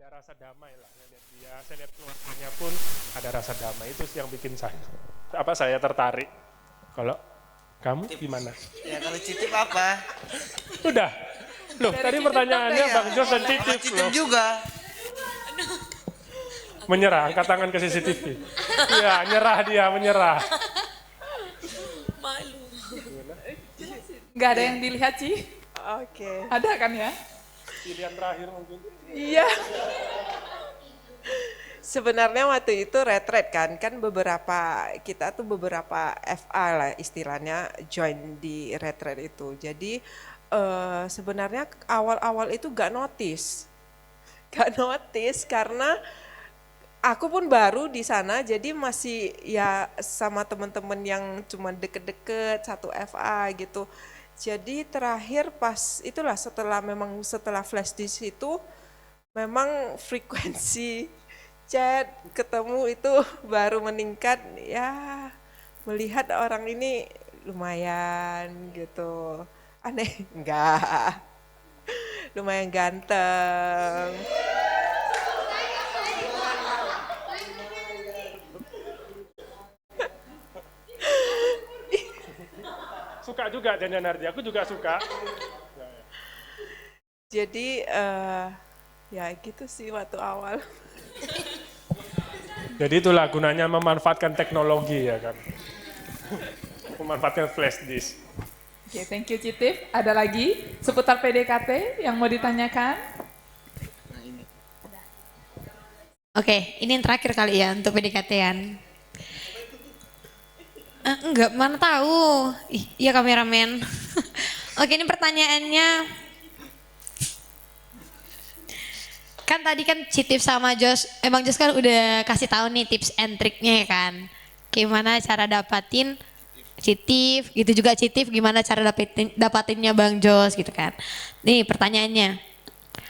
Ada rasa damai lah, saya lihat keluarganya pun ada rasa damai, itu yang bikin saya tertarik. Kalau kamu gimana? Ya kalau Citip apa? Udah, loh tadi pertanyaannya Bang Jos dan Sama Cicip Citip loh. juga. Menyerah, angkat tangan ke CCTV. Iya, nyerah dia, menyerah. Malu. Nggak ada yang dilihat, Ci? Oke. Ada kan ya? Pilihan terakhir mungkin. Iya. Sebenarnya waktu itu retret kan kita tuh beberapa FA lah istilahnya join di retret itu. Jadi sebenarnya awal-awal itu gak notice karena aku pun baru di sana, jadi masih ya sama teman-teman yang cuma deket-deket satu FA gitu. Jadi terakhir pas itulah setelah flash disk itu memang frekuensi chat ketemu itu baru meningkat, ya melihat orang ini lumayan gitu. Aneh enggak, lumayan ganteng. Suka juga Janjan Nardi, aku juga suka. Jadi ya gitu sih waktu awal. Jadi itulah gunanya memanfaatkan teknologi ya kan. Memanfaatkan flash disk. Oke, thank you Citif. Ada lagi seputar PDKT yang mau ditanyakan? Oke, ini yang terakhir kali ya untuk PDKT-an. Enggak, mana tahu. Iya kameramen. Oke, ini pertanyaannya. Kan tadi kan Citif sama Jos, Bang Jos kan udah kasih tahu nih tips and triknya ya kan. Gimana cara dapatin Citif, gitu juga Citif gimana cara dapatinnya Bang Jos gitu kan. Nih pertanyaannya,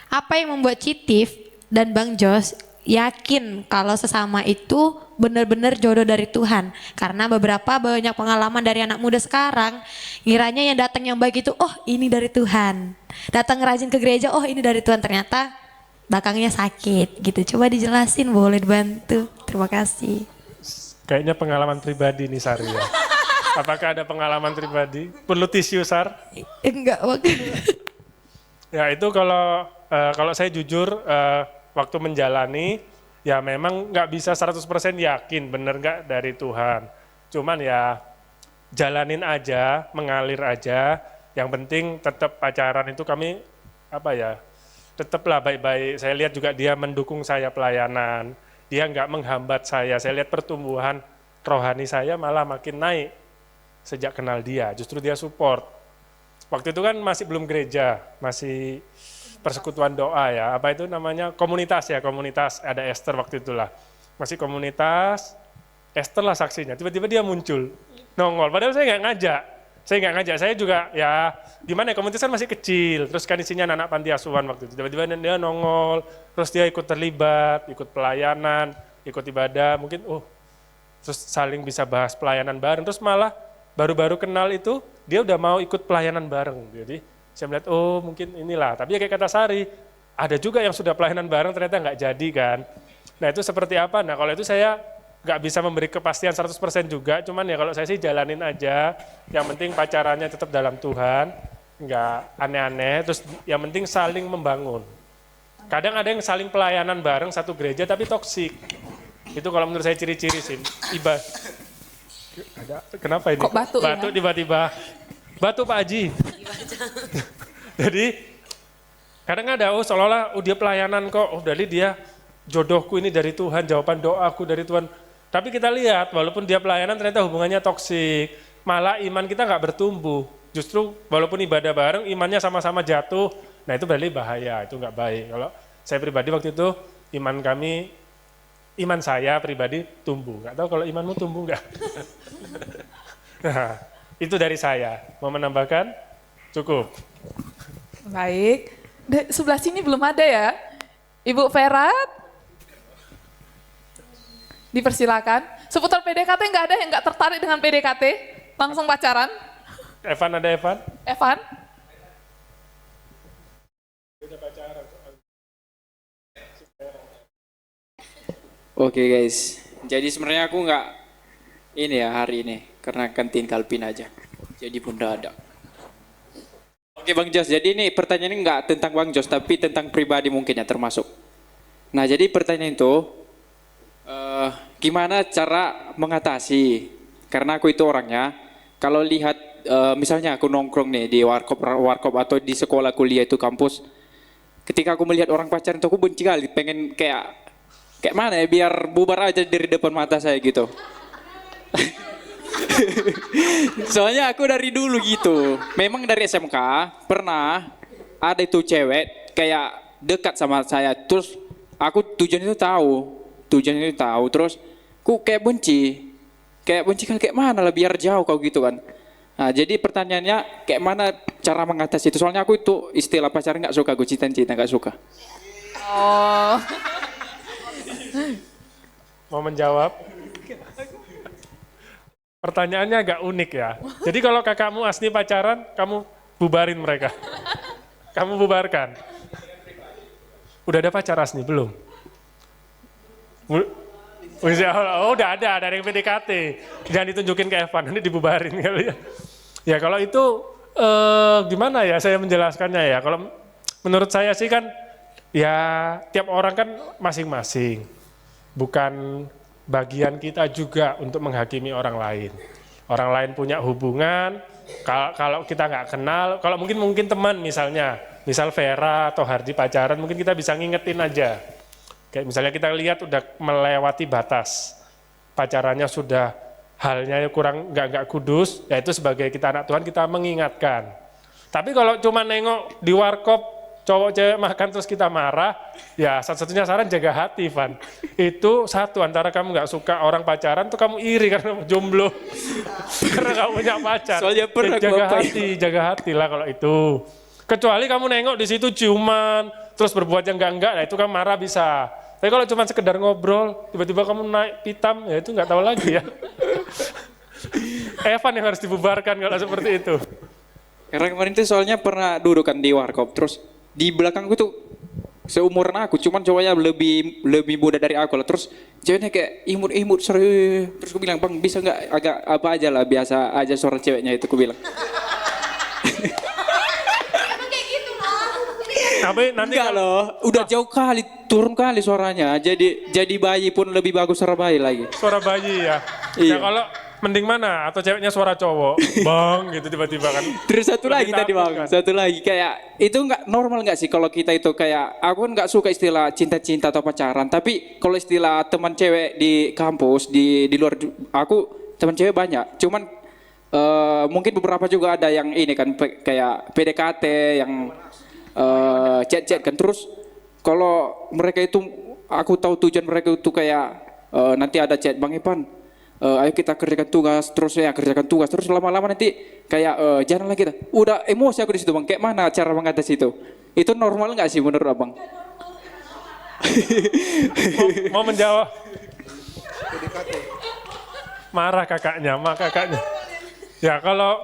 apa yang membuat Citif dan Bang Jos yakin kalau sesama itu benar-benar jodoh dari Tuhan? Karena banyak pengalaman dari anak muda sekarang, ngiranya yang datang yang baik itu, oh ini dari Tuhan. Datang rajin ke gereja, oh ini dari Tuhan, ternyata belakangnya sakit gitu. Coba dijelasin, boleh dibantu. Terima kasih. Kayaknya pengalaman pribadi nih Sari ya. Apakah ada pengalaman pribadi? Perlu tisu Sar? Enggak, Ya itu kalau saya jujur waktu menjalani ya memang nggak bisa 100% yakin bener nggak dari Tuhan. Cuman ya jalanin aja, mengalir aja. Yang penting tetap pacaran itu kami tetaplah baik-baik. Saya lihat juga dia mendukung saya pelayanan. Dia nggak menghambat saya. Saya lihat pertumbuhan rohani saya malah makin naik sejak kenal dia. Justru dia support. Waktu itu kan masih belum gereja, masih persekutuan doa ya. Apa itu namanya? Komunitas ya, komunitas. Ada Esther waktu itulah. Masih komunitas, Esther lah saksinya. Tiba-tiba dia muncul, nongol. Padahal saya nggak ngajak. Saya juga ya gimana ya, komunitas kan masih kecil, terus kan isinya anak-anak panti asuhan waktu itu. Tiba-tiba dia nongol, terus dia ikut terlibat, ikut pelayanan, ikut ibadah, mungkin terus saling bisa bahas pelayanan bareng, terus malah baru-baru kenal itu dia udah mau ikut pelayanan bareng. Jadi saya melihat mungkin inilah, tapi ya kayak kata Sari, ada juga yang sudah pelayanan bareng ternyata nggak jadi kan. Nah itu seperti apa? Nah kalau itu saya nggak bisa memberi kepastian 100% juga, cuman ya kalau saya sih jalanin aja, yang penting pacarannya tetap dalam Tuhan, nggak aneh-aneh, terus yang penting saling membangun. Kadang ada yang saling pelayanan bareng satu gereja tapi toksik. Itu kalau menurut saya ciri-ciri sih. Kenapa ini? Kok batuk ya? Batuk tiba-tiba. Batuk Pak Haji. Jadi kadang ada seolah-olah dia pelayanan kok, dari dia jodohku ini dari Tuhan, jawaban doaku dari Tuhan. Tapi kita lihat, walaupun dia pelayanan ternyata hubungannya toksik, malah iman kita nggak bertumbuh. Justru walaupun ibadah bareng, imannya sama-sama jatuh, nah itu berarti bahaya, itu nggak baik. Kalau saya pribadi waktu itu, iman saya pribadi tumbuh. Nggak tahu kalau imanmu tumbuh nggak? Nah, itu dari saya. Mau menambahkan? Cukup. Baik. Sebelah sini belum ada ya? Ibu Vera, dipersilakan. Seputar PDKT nggak ada yang nggak tertarik dengan PDKT? Langsung pacaran? Evan, ada Evan? Evan? Udah pacaran. Oke guys, jadi sebenarnya aku nggak ini ya hari ini karena kantin Kalpin aja. Jadi bunda ada. Oke Bang Jos, jadi ini pertanyaannya nggak tentang Bang Jos tapi tentang pribadi mungkin ya termasuk. Nah jadi pertanyaan itu gimana cara mengatasi? Karena aku itu orangnya kalau lihat misalnya aku nongkrong nih di warkop atau di sekolah kuliah itu kampus, ketika aku melihat orang pacaran itu aku benci kali, pengen kayak mana ya biar bubar aja dari depan mata saya gitu. Soalnya aku dari dulu gitu. Memang dari SMK pernah ada itu cewek kayak dekat sama saya. Terus aku tujuan itu tahu. Terus aku kayak benci kayak mana lah biar jauh kau gitu kan. Nah, jadi pertanyaannya kayak mana cara mengatasi itu? Soalnya aku itu istilah pacaran nggak suka, gue cinta nggak suka. Oh. Mau menjawab? Pertanyaannya agak unik ya. Jadi kalau kakakmu asli pacaran, kamu bubarin mereka. Kamu bubarkan. Udah ada pacar asli belum? Oh, udah ada yang PDKT. Jangan ditunjukin ke Evan, nanti dibubarin kali ya. Ya kalau itu gimana ya saya menjelaskannya ya. Kalau menurut saya sih kan ya tiap orang kan masing-masing. Bukan bagian kita juga untuk menghakimi orang lain. Orang lain punya hubungan, kalau kita nggak kenal, kalau mungkin teman misalnya, misal Vera atau Hardi pacaran, mungkin kita bisa ngingetin aja. Kayak misalnya kita lihat udah melewati batas, pacarannya sudah halnya kurang nggak kudus, ya itu sebagai kita anak Tuhan kita mengingatkan. Tapi kalau cuma nengok di warkop, cowok cewek makan terus kita marah, ya satu-satunya saran jaga hati, Van. Itu satu, antara kamu nggak suka orang pacaran, tuh kamu iri karena jomblo, karena kamu punya pacar. Soalnya pernah jaga hati lah kalau itu. Kecuali kamu nengok di situ ciuman, terus berbuat yang enggak, nah itu kamu marah bisa. Tapi kalau cuma sekedar ngobrol, tiba-tiba kamu naik pitam, ya itu nggak tahu lagi ya. Evan yang harus dibubarkan kalau seperti itu. Karena kemarin itu soalnya pernah duduk kan di warkop, terus di belakangku tuh seumuran aku, cuman cowoknya lebih muda dari aku lah. Terus ceweknya kayak imut serius. Terus aku bilang, Bang bisa nggak agak apa aja lah, biasa aja suara ceweknya itu, aku bilang. Tapi nanti Enggak loh, udah jauh kali, turun kali suaranya. Jadi bayi pun lebih bagus suara bayi lagi. Suara bayi ya. Iya. Ya kalau mending mana? Atau ceweknya suara cowok, bang gitu tiba-tiba kan. Terus satu lagi tadi takut Bang, kan? satu lagi kayak itu nggak normal nggak sih kalau kita itu kayak aku kan nggak suka istilah cinta-cinta atau pacaran, tapi kalau istilah teman cewek di kampus di luar aku teman cewek banyak, cuman mungkin beberapa juga ada yang ini kan kayak PDKT yang chat kan, terus kalau mereka itu aku tahu tujuan mereka itu kayak nanti ada chat Bang Evan, ayo kita kerjakan tugas terus lama-lama nanti kayak janganlah kita udah emosi aku di situ Bang. Kayak mana cara mengatasi itu normal nggak sih menurut Abang? mau menjawab? Marah kakaknya. Ya kalau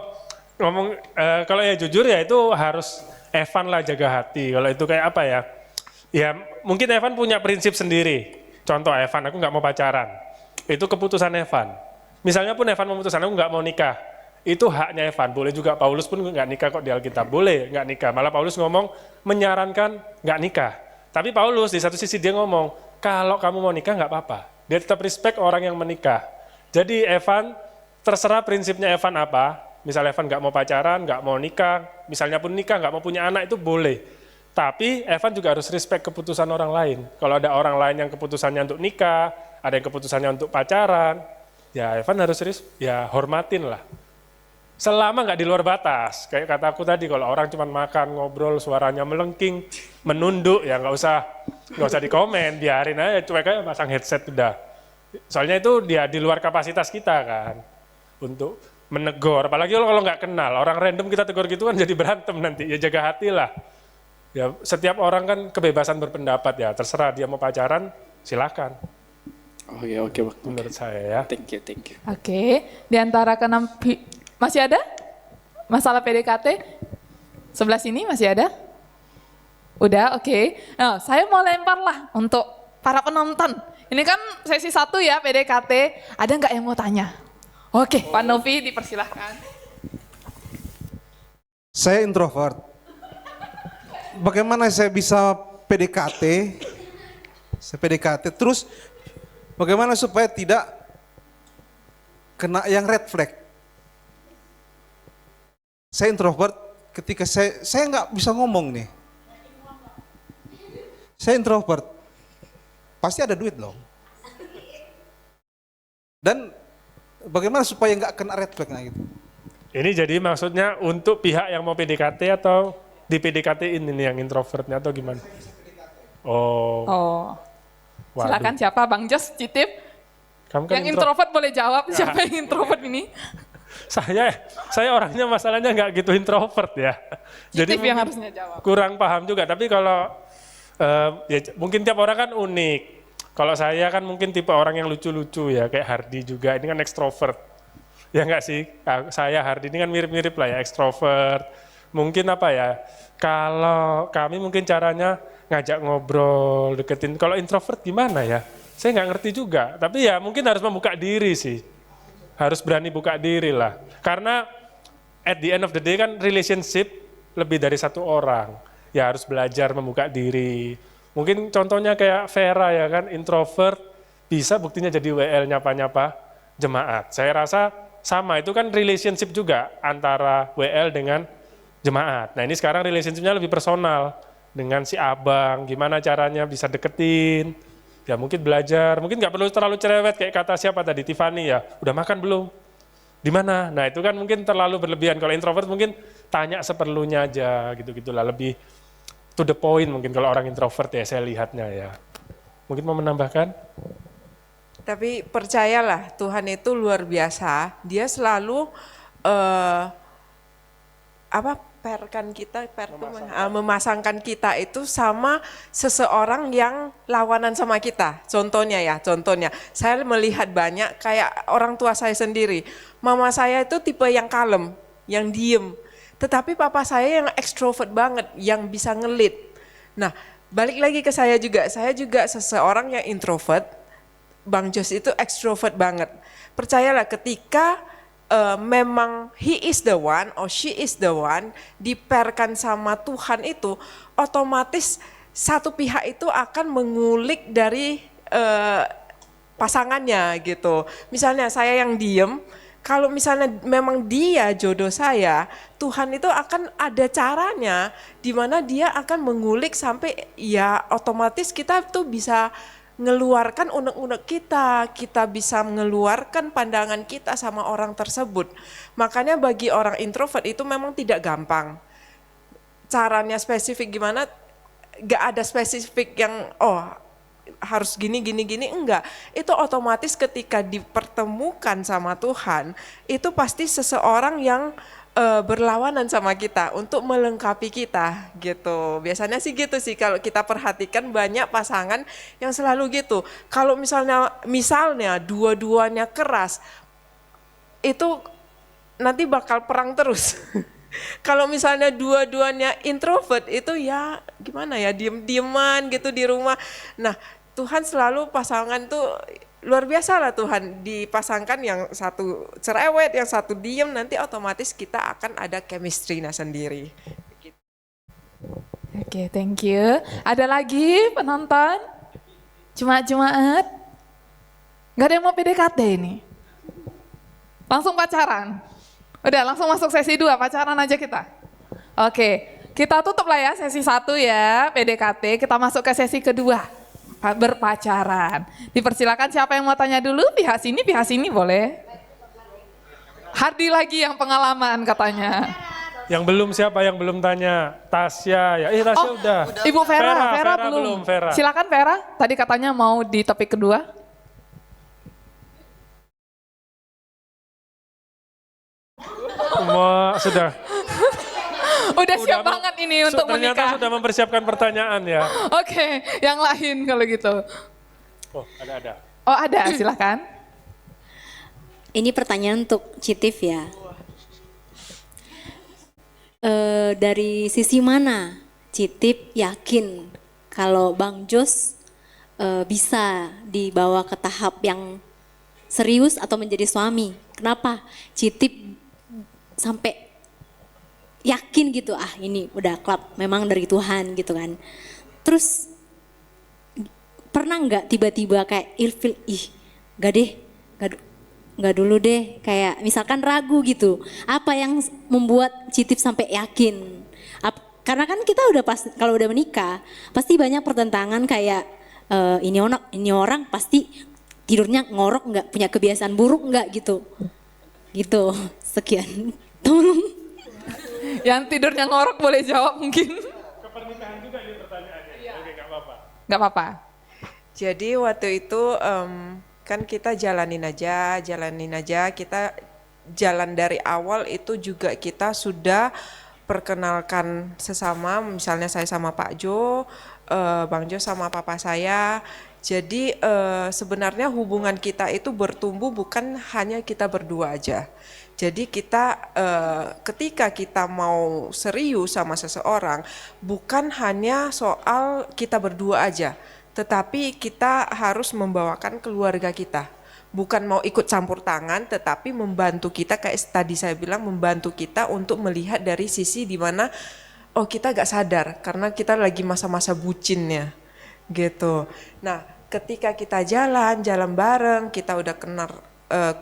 ngomong kalau ya jujur ya itu harus Evan lah jaga hati. Kalau itu kayak apa ya? Ya mungkin Evan punya prinsip sendiri. Contoh Evan, aku nggak mau pacaran. Itu keputusan Evan. Misalnya pun Evan memutuskan aku nggak mau nikah, itu haknya Evan. Boleh juga Paulus pun nggak nikah kok di Alkitab, boleh nggak nikah. Malah Paulus ngomong menyarankan nggak nikah. Tapi Paulus di satu sisi dia ngomong kalau kamu mau nikah nggak apa-apa. Dia tetap respect orang yang menikah. Jadi Evan terserah prinsipnya Evan apa. Misalnya Evan nggak mau pacaran, nggak mau nikah, misalnya pun nikah nggak mau punya anak itu boleh. Tapi Evan juga harus respect keputusan orang lain. Kalau ada orang lain yang keputusannya untuk nikah, ada yang keputusannya untuk pacaran, ya Evan harus hormatin lah. Selama nggak di luar batas, kayak kataku tadi, kalau orang cuma makan, ngobrol, suaranya melengking, menunduk, ya nggak usah dikomen, biarin aja, cuek aja pasang headset udah. Soalnya itu dia di luar kapasitas kita kan, untuk menegur. Apalagi kalau nggak kenal, orang random kita tegur gitu kan jadi berantem nanti, ya jaga hati lah. Ya setiap orang kan kebebasan berpendapat ya, terserah dia mau pacaran, silakan. Oke Bang. Menurut saya ya. Thank you. Oke, di antara keenam masih ada masalah PDKT? Sebelah sini masih ada? Udah, oke. Nah, saya mau lempar lah untuk para penonton. Ini kan sesi 1 ya PDKT. Ada nggak yang mau tanya? Oke, Pak Novi dipersilahkan. Saya introvert. Bagaimana saya bisa PDKT? Saya PDKT terus bagaimana supaya tidak kena yang red flag? Saya introvert ketika saya nggak bisa ngomong nih. Saya introvert. Pasti ada duit dong. Dan bagaimana supaya nggak kena red flag gitu? Ini jadi maksudnya untuk pihak yang mau PDKT atau di PDKT ini yang introvertnya atau gimana? Oh, Oh, waduh. silakan siapa Bang Jos, Citip? Kamu kan Yang introvert boleh jawab, siapa yang introvert ini? Saya orangnya masalahnya nggak gitu introvert ya. Jadi Citip yang mungkin harusnya jawab. kurang paham juga. Tapi kalau ya mungkin tiap orang kan unik. Kalau saya kan mungkin tipe orang yang lucu-lucu ya, kayak Hardy juga. Ini kan ekstrovert. Ya nggak sih? Saya Hardy ini kan mirip-mirip lah ya, ekstrovert. Mungkin apa ya? Kalau kami mungkin caranya ngajak ngobrol, deketin. Kalau introvert gimana ya? Saya nggak ngerti juga. Tapi ya mungkin harus membuka diri sih. Harus berani buka diri lah. Karena at the end of the day kan relationship lebih dari satu orang. Ya harus belajar membuka diri. Mungkin contohnya kayak Vera ya kan, introvert, bisa buktinya jadi WL nyapa-nyapa jemaat. Saya rasa sama, itu kan relationship juga antara WL dengan jemaat. Nah ini sekarang relationship-nya lebih personal. Dengan si abang, gimana caranya bisa deketin. Ya mungkin belajar, mungkin nggak perlu terlalu cerewet kayak kata siapa tadi, Tiffany ya, udah makan belum? Di mana? Nah itu kan mungkin terlalu berlebihan. Kalau introvert mungkin tanya seperlunya aja, gitu-gitulah, lebih to the point mungkin kalau orang introvert ya saya lihatnya ya. Mungkin mau menambahkan? Tapi percayalah Tuhan itu luar biasa. Dia selalu memasangkan kita itu sama seseorang yang lawanan sama kita. Contohnya saya melihat banyak kayak orang tua saya sendiri. Mama saya itu tipe yang kalem, yang diem. Tetapi papa saya yang ekstrovert banget, yang bisa ngelit. Nah, balik lagi ke saya juga seseorang yang introvert. Bang Jos itu ekstrovert banget. Percayalah ketika memang he is the one or she is the one diperkan sama Tuhan itu, otomatis satu pihak itu akan mengulik dari pasangannya gitu. Misalnya saya yang diem, kalau misalnya memang dia jodoh saya, Tuhan itu akan ada caranya di mana dia akan mengulik sampai ya otomatis kita tuh bisa ngeluarkan unek-unek kita bisa mengeluarkan pandangan kita sama orang tersebut. Makanya bagi orang introvert itu memang tidak gampang. Caranya spesifik gimana, gak ada spesifik yang harus gini, enggak. Itu otomatis ketika dipertemukan sama Tuhan, itu pasti seseorang yang berlawanan sama kita untuk melengkapi kita gitu. Biasanya sih gitu sih kalau kita perhatikan banyak pasangan yang selalu gitu. Kalau misalnya dua-duanya keras, itu nanti bakal perang terus. Kalau misalnya dua-duanya introvert itu ya gimana ya, diem-dieman gitu di rumah. Nah Tuhan selalu pasangan tuh luar biasa lah, Tuhan dipasangkan yang satu cerewet, yang satu diem, nanti otomatis kita akan ada chemistry-nya sendiri. Oke, thank you. Ada lagi penonton? Jemaat-jemaat? Gak ada yang mau PDKT ini? Langsung pacaran? Udah langsung masuk sesi 2, pacaran aja kita. Oke, kita tutup lah ya sesi 1 ya, PDKT. Kita masuk ke sesi kedua, berpacaran. Dipersilakan siapa yang mau tanya dulu? Pihak sini boleh. Hardy lagi yang pengalaman katanya. Yang belum siapa yang belum tanya? Tasya ya. Tasya udah. Ibu Vera belum. Vera. Silakan Vera, tadi katanya mau di topik kedua. Sudah. Udah siap banget ini untuk ternyata menikah. sudah mempersiapkan pertanyaan ya. Oke, yang lain kalau gitu. Oh, ada. Oh ada, silakan. Ini pertanyaan untuk Citif ya. Dari sisi mana Citif yakin kalau Bang Jos bisa dibawa ke tahap yang serius atau menjadi suami? Kenapa Citip sampai yakin gitu, ah ini udah klub memang dari Tuhan gitu kan. Terus pernah nggak tiba-tiba kayak ilfil, ih gak deh, nggak dulu deh, kayak misalkan ragu gitu. Apa yang membuat Citip sampai yakin? Karena kan kita udah pas kalau udah menikah pasti banyak pertentangan kayak ini orang pasti tidurnya ngorok nggak, punya kebiasaan buruk nggak gitu. Gitu. Sekian. Tolong. Yang tidurnya ngorok boleh jawab mungkin. Kepernikahan juga ini pertanyaannya. Oke, nggak apa-apa. Nggak apa-apa. Jadi waktu itu kan kita jalanin aja, kita jalan dari awal itu juga kita sudah perkenalkan sesama, misalnya saya sama Pak Jo, Bang Jo sama papa saya. Jadi sebenarnya hubungan kita itu bertumbuh bukan hanya kita berdua aja. Jadi kita ketika kita mau serius sama seseorang bukan hanya soal kita berdua aja, tetapi kita harus membawakan keluarga kita. Bukan mau ikut campur tangan, tetapi membantu kita, kayak tadi saya bilang, membantu kita untuk melihat dari sisi di mana oh kita gak sadar karena kita lagi masa-masa bucinnya gitu. Nah ketika kita jalan bareng, kita udah kenal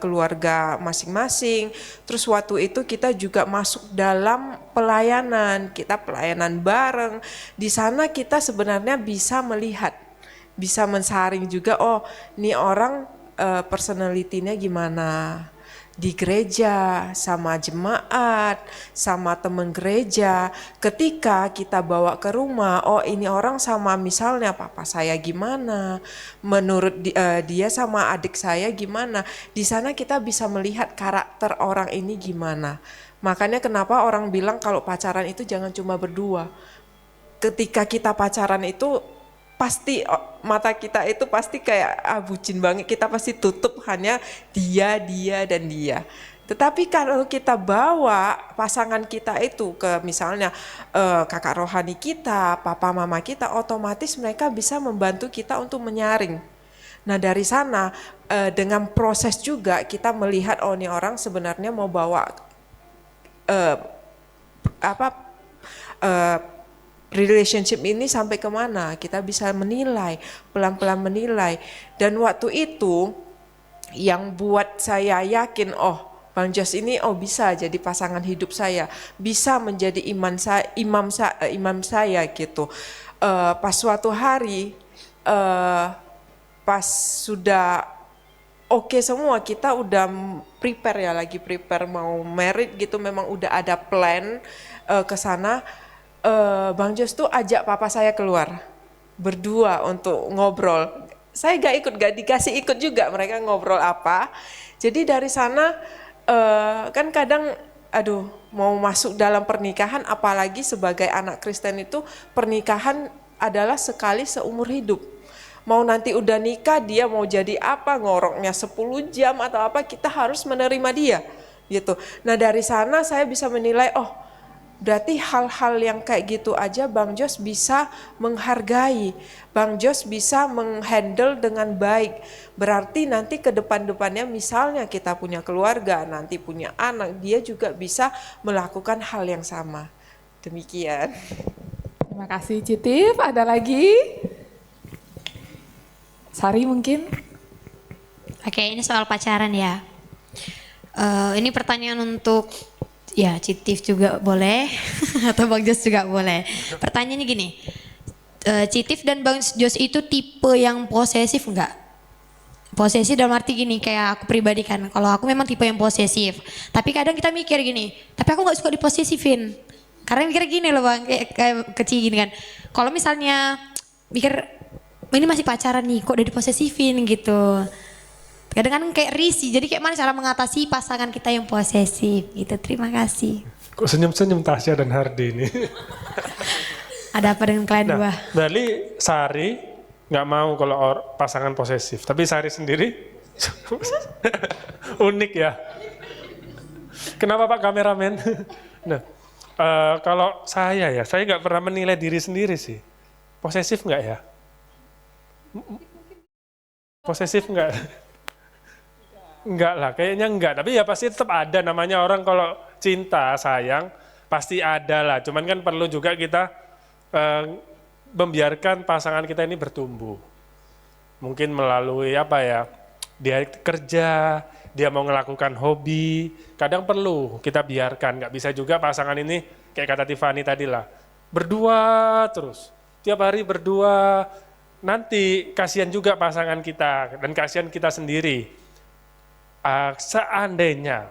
keluarga masing-masing. Terus waktu itu kita juga masuk dalam pelayanan, kita pelayanan bareng. Di sana kita sebenarnya bisa melihat, bisa mensaring juga, oh ini orang personality-nya gimana di gereja, sama jemaat, sama teman gereja. Ketika kita bawa ke rumah, oh ini orang sama misalnya papa saya gimana, menurut dia sama adik saya gimana. Di sana kita bisa melihat karakter orang ini gimana. Makanya kenapa orang bilang kalau pacaran itu jangan cuma berdua. Ketika kita pacaran itu pasti mata kita itu pasti kayak bucin banget, kita pasti tutup hanya dia dan dia. Tetapi kalau kita bawa pasangan kita itu ke misalnya kakak rohani kita, papa mama kita, otomatis mereka bisa membantu kita untuk menyaring. Nah dari sana dengan proses juga kita melihat oh ini orang sebenarnya mau bawa relationship ini sampai kemana, kita bisa menilai, pelan-pelan menilai. Dan waktu itu yang buat saya yakin, oh Bang Jos ini oh bisa jadi pasangan hidup saya, bisa menjadi imam saya gitu. Pas suatu hari, pas sudah oke semua, kita udah prepare ya, lagi prepare mau married gitu, memang udah ada plan ke sana. Bang Jos tuh ajak papa saya keluar berdua untuk ngobrol. Saya gak dikasih ikut juga, mereka ngobrol apa. Jadi dari sana kan kadang aduh mau masuk dalam pernikahan, apalagi sebagai anak Kristen itu pernikahan adalah sekali seumur hidup. Mau nanti udah nikah dia mau jadi apa, ngoroknya 10 jam atau apa, kita harus menerima dia gitu. Nah dari sana saya bisa menilai oh berarti hal-hal yang kayak gitu aja Bang Jos bisa menghargai, Bang Jos bisa menghandle dengan baik. Berarti nanti ke depan-depannya misalnya kita punya keluarga, nanti punya anak, dia juga bisa melakukan hal yang sama. Demikian. Terima kasih Citip. Ada lagi? Sari mungkin? Oke, ini soal pacaran ya. Ini pertanyaan untuk ya Citif juga boleh atau Bang Jos juga boleh. Pertanyaannya gini, Citif dan Bang Jos itu tipe yang posesif enggak? Posesif dalam arti gini, kayak aku pribadi kan, kalau aku memang tipe yang posesif. Tapi kadang kita mikir gini, tapi aku nggak suka diposesifin. Karena mikir gini loh Bang, kayak kecil gini kan. Kalau misalnya mikir ini masih pacaran nih, kok udah diposesifin gitu. Kadang kan kayak risih, jadi kayak mana cara mengatasi pasangan kita yang posesif gitu. Terima kasih. Kok senyum-senyum Tasya dan Hardi ini? Ada apa dengan kalian dua? Berarti Sari nggak mau kalau pasangan posesif, tapi Sari sendiri unik ya. Kenapa Pak kameramen? Nah, kalau saya nggak pernah menilai diri sendiri sih. Posesif nggak ya? Posesif enggak? Enggak lah, kayaknya enggak. Tapi ya pasti tetap ada namanya orang kalau cinta, sayang, pasti ada lah. Cuman kan perlu juga kita membiarkan pasangan kita ini bertumbuh. Mungkin melalui apa ya, dia kerja, dia mau melakukan hobi, kadang perlu kita biarkan. Nggak bisa juga pasangan ini, kayak kata Tiffany tadi lah, berdua terus. Tiap hari berdua, nanti kasihan juga pasangan kita, dan kasihan kita sendiri. Seandainya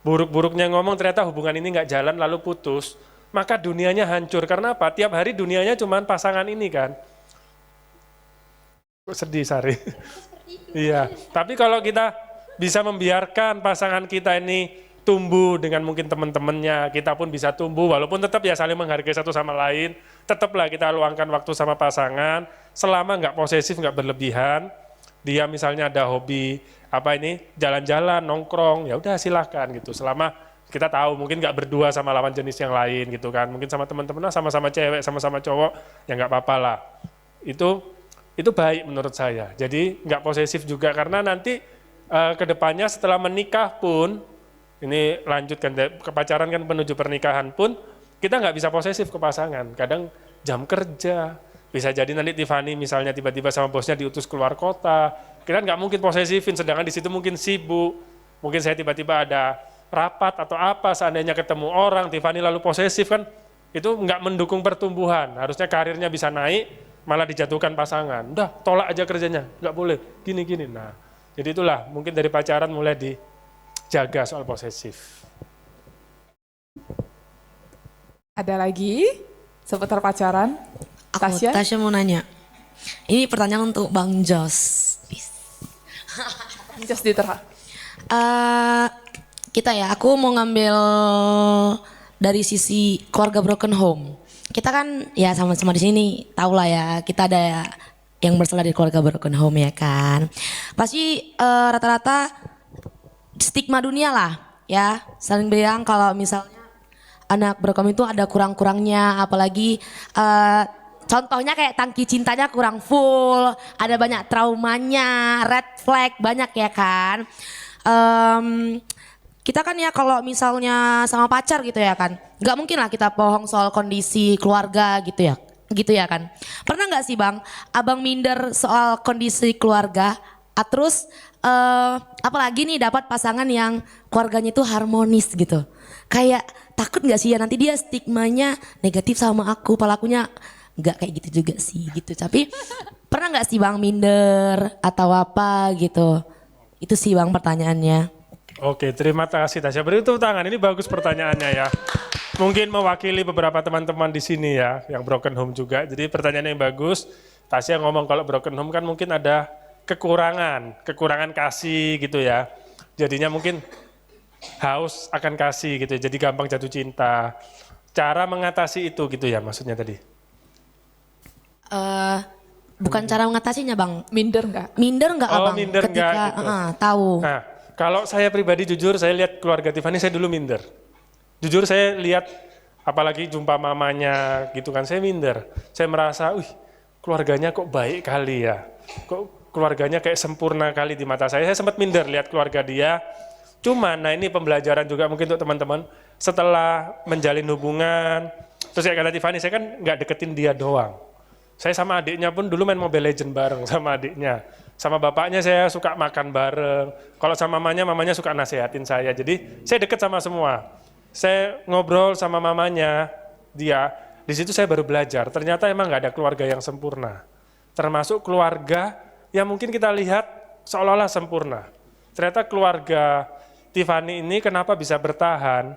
buruk-buruknya ngomong ternyata hubungan ini nggak jalan lalu putus, maka dunianya hancur. Karena apa? Tiap hari dunianya cuma pasangan ini kan. Sedih Sari. Iya. Tapi kalau kita bisa membiarkan pasangan kita ini tumbuh dengan mungkin teman-temannya, kita pun bisa tumbuh walaupun tetap ya saling menghargai satu sama lain. Tetaplah kita luangkan waktu sama pasangan selama nggak posesif, nggak berlebihan. Dia misalnya ada hobi apa ini jalan-jalan, nongkrong, ya udah silahkan gitu. Selama kita tahu mungkin nggak berdua sama lawan jenis yang lain gitu kan, mungkin sama teman-teman sama-sama cewek, sama-sama cowok, ya nggak apa-apa lah. Itu baik menurut saya. Jadi nggak posesif juga karena nanti kedepannya setelah menikah pun, ini lanjutkan ke pacaran kan menuju pernikahan pun, kita nggak bisa posesif ke pasangan. Kadang jam kerja, bisa jadi nanti Tiffany misalnya tiba-tiba sama bosnya diutus keluar kota, kita nggak mungkin posesifin, sedangkan di situ mungkin sibuk, mungkin saya tiba-tiba ada rapat atau apa, seandainya ketemu orang, Tiffany lalu posesif kan, itu nggak mendukung pertumbuhan, harusnya karirnya bisa naik, malah dijatuhkan pasangan, udah tolak aja kerjanya, nggak boleh, gini-gini. Nah, jadi itulah mungkin dari pacaran mulai dijaga soal posesif. Ada lagi seputar pacaran? Tasya mau nanya. Ini pertanyaan untuk Bang Jos. Just diterha. Kita ya, aku mau ngambil dari sisi keluarga broken home. Kita kan ya sama-sama di sini tahu lah ya, kita ada yang bersalah di keluarga broken home ya kan. Pasti rata-rata stigma dunia lah ya, saling bilang kalau misalnya anak broken home itu ada kurang-kurangnya, apalagi contohnya kayak tangki cintanya kurang full, ada banyak traumanya, red flag banyak ya kan. Kita kan ya kalau misalnya sama pacar gitu ya kan, nggak mungkin lah kita bohong soal kondisi keluarga gitu ya kan. Pernah nggak sih Bang, Abang minder soal kondisi keluarga, terus apalagi nih dapat pasangan yang keluarganya itu harmonis gitu. Kayak takut nggak sih ya nanti dia stigmanya negatif sama aku, pelakunya nggak kayak gitu juga sih gitu. Tapi pernah nggak sih Bang minder atau apa gitu? Itu sih Bang pertanyaannya. Oke, terima kasih Tasya. Beri tepuk tangan, ini bagus pertanyaannya ya. Mungkin mewakili beberapa teman-teman di sini ya, yang broken home juga. Jadi pertanyaan yang bagus. Tasya ngomong kalau broken home kan mungkin ada kekurangan kasih gitu ya. Jadinya mungkin haus akan kasih gitu, jadi gampang jatuh cinta. Cara mengatasi itu gitu ya maksudnya tadi? Bukan cara mengatasinya Bang. Minder nggak? Minder nggak Abang? Minder ketika nggak gitu. Tahu. Nah, kalau saya pribadi jujur, saya lihat keluarga Tiffany, saya dulu minder. Jujur saya lihat, apalagi jumpa mamanya gitu kan, saya minder. Saya merasa, keluarganya kok baik kali ya. Kok keluarganya kayak sempurna kali di mata saya. Saya sempat minder lihat keluarga dia. Cuman, nah ini pembelajaran juga mungkin untuk teman-teman. Setelah menjalin hubungan, terus kayak kata Tiffany, saya kan nggak deketin dia doang. Saya sama adiknya pun dulu main Mobile Legends bareng sama adiknya. Sama bapaknya saya suka makan bareng. Kalau sama mamanya suka nasehatin saya. Jadi saya deket sama semua. Saya ngobrol sama mamanya, dia. Di situ saya baru belajar. Ternyata emang nggak ada keluarga yang sempurna. Termasuk keluarga yang mungkin kita lihat seolah-olah sempurna. Ternyata keluarga Tiffany ini kenapa bisa bertahan?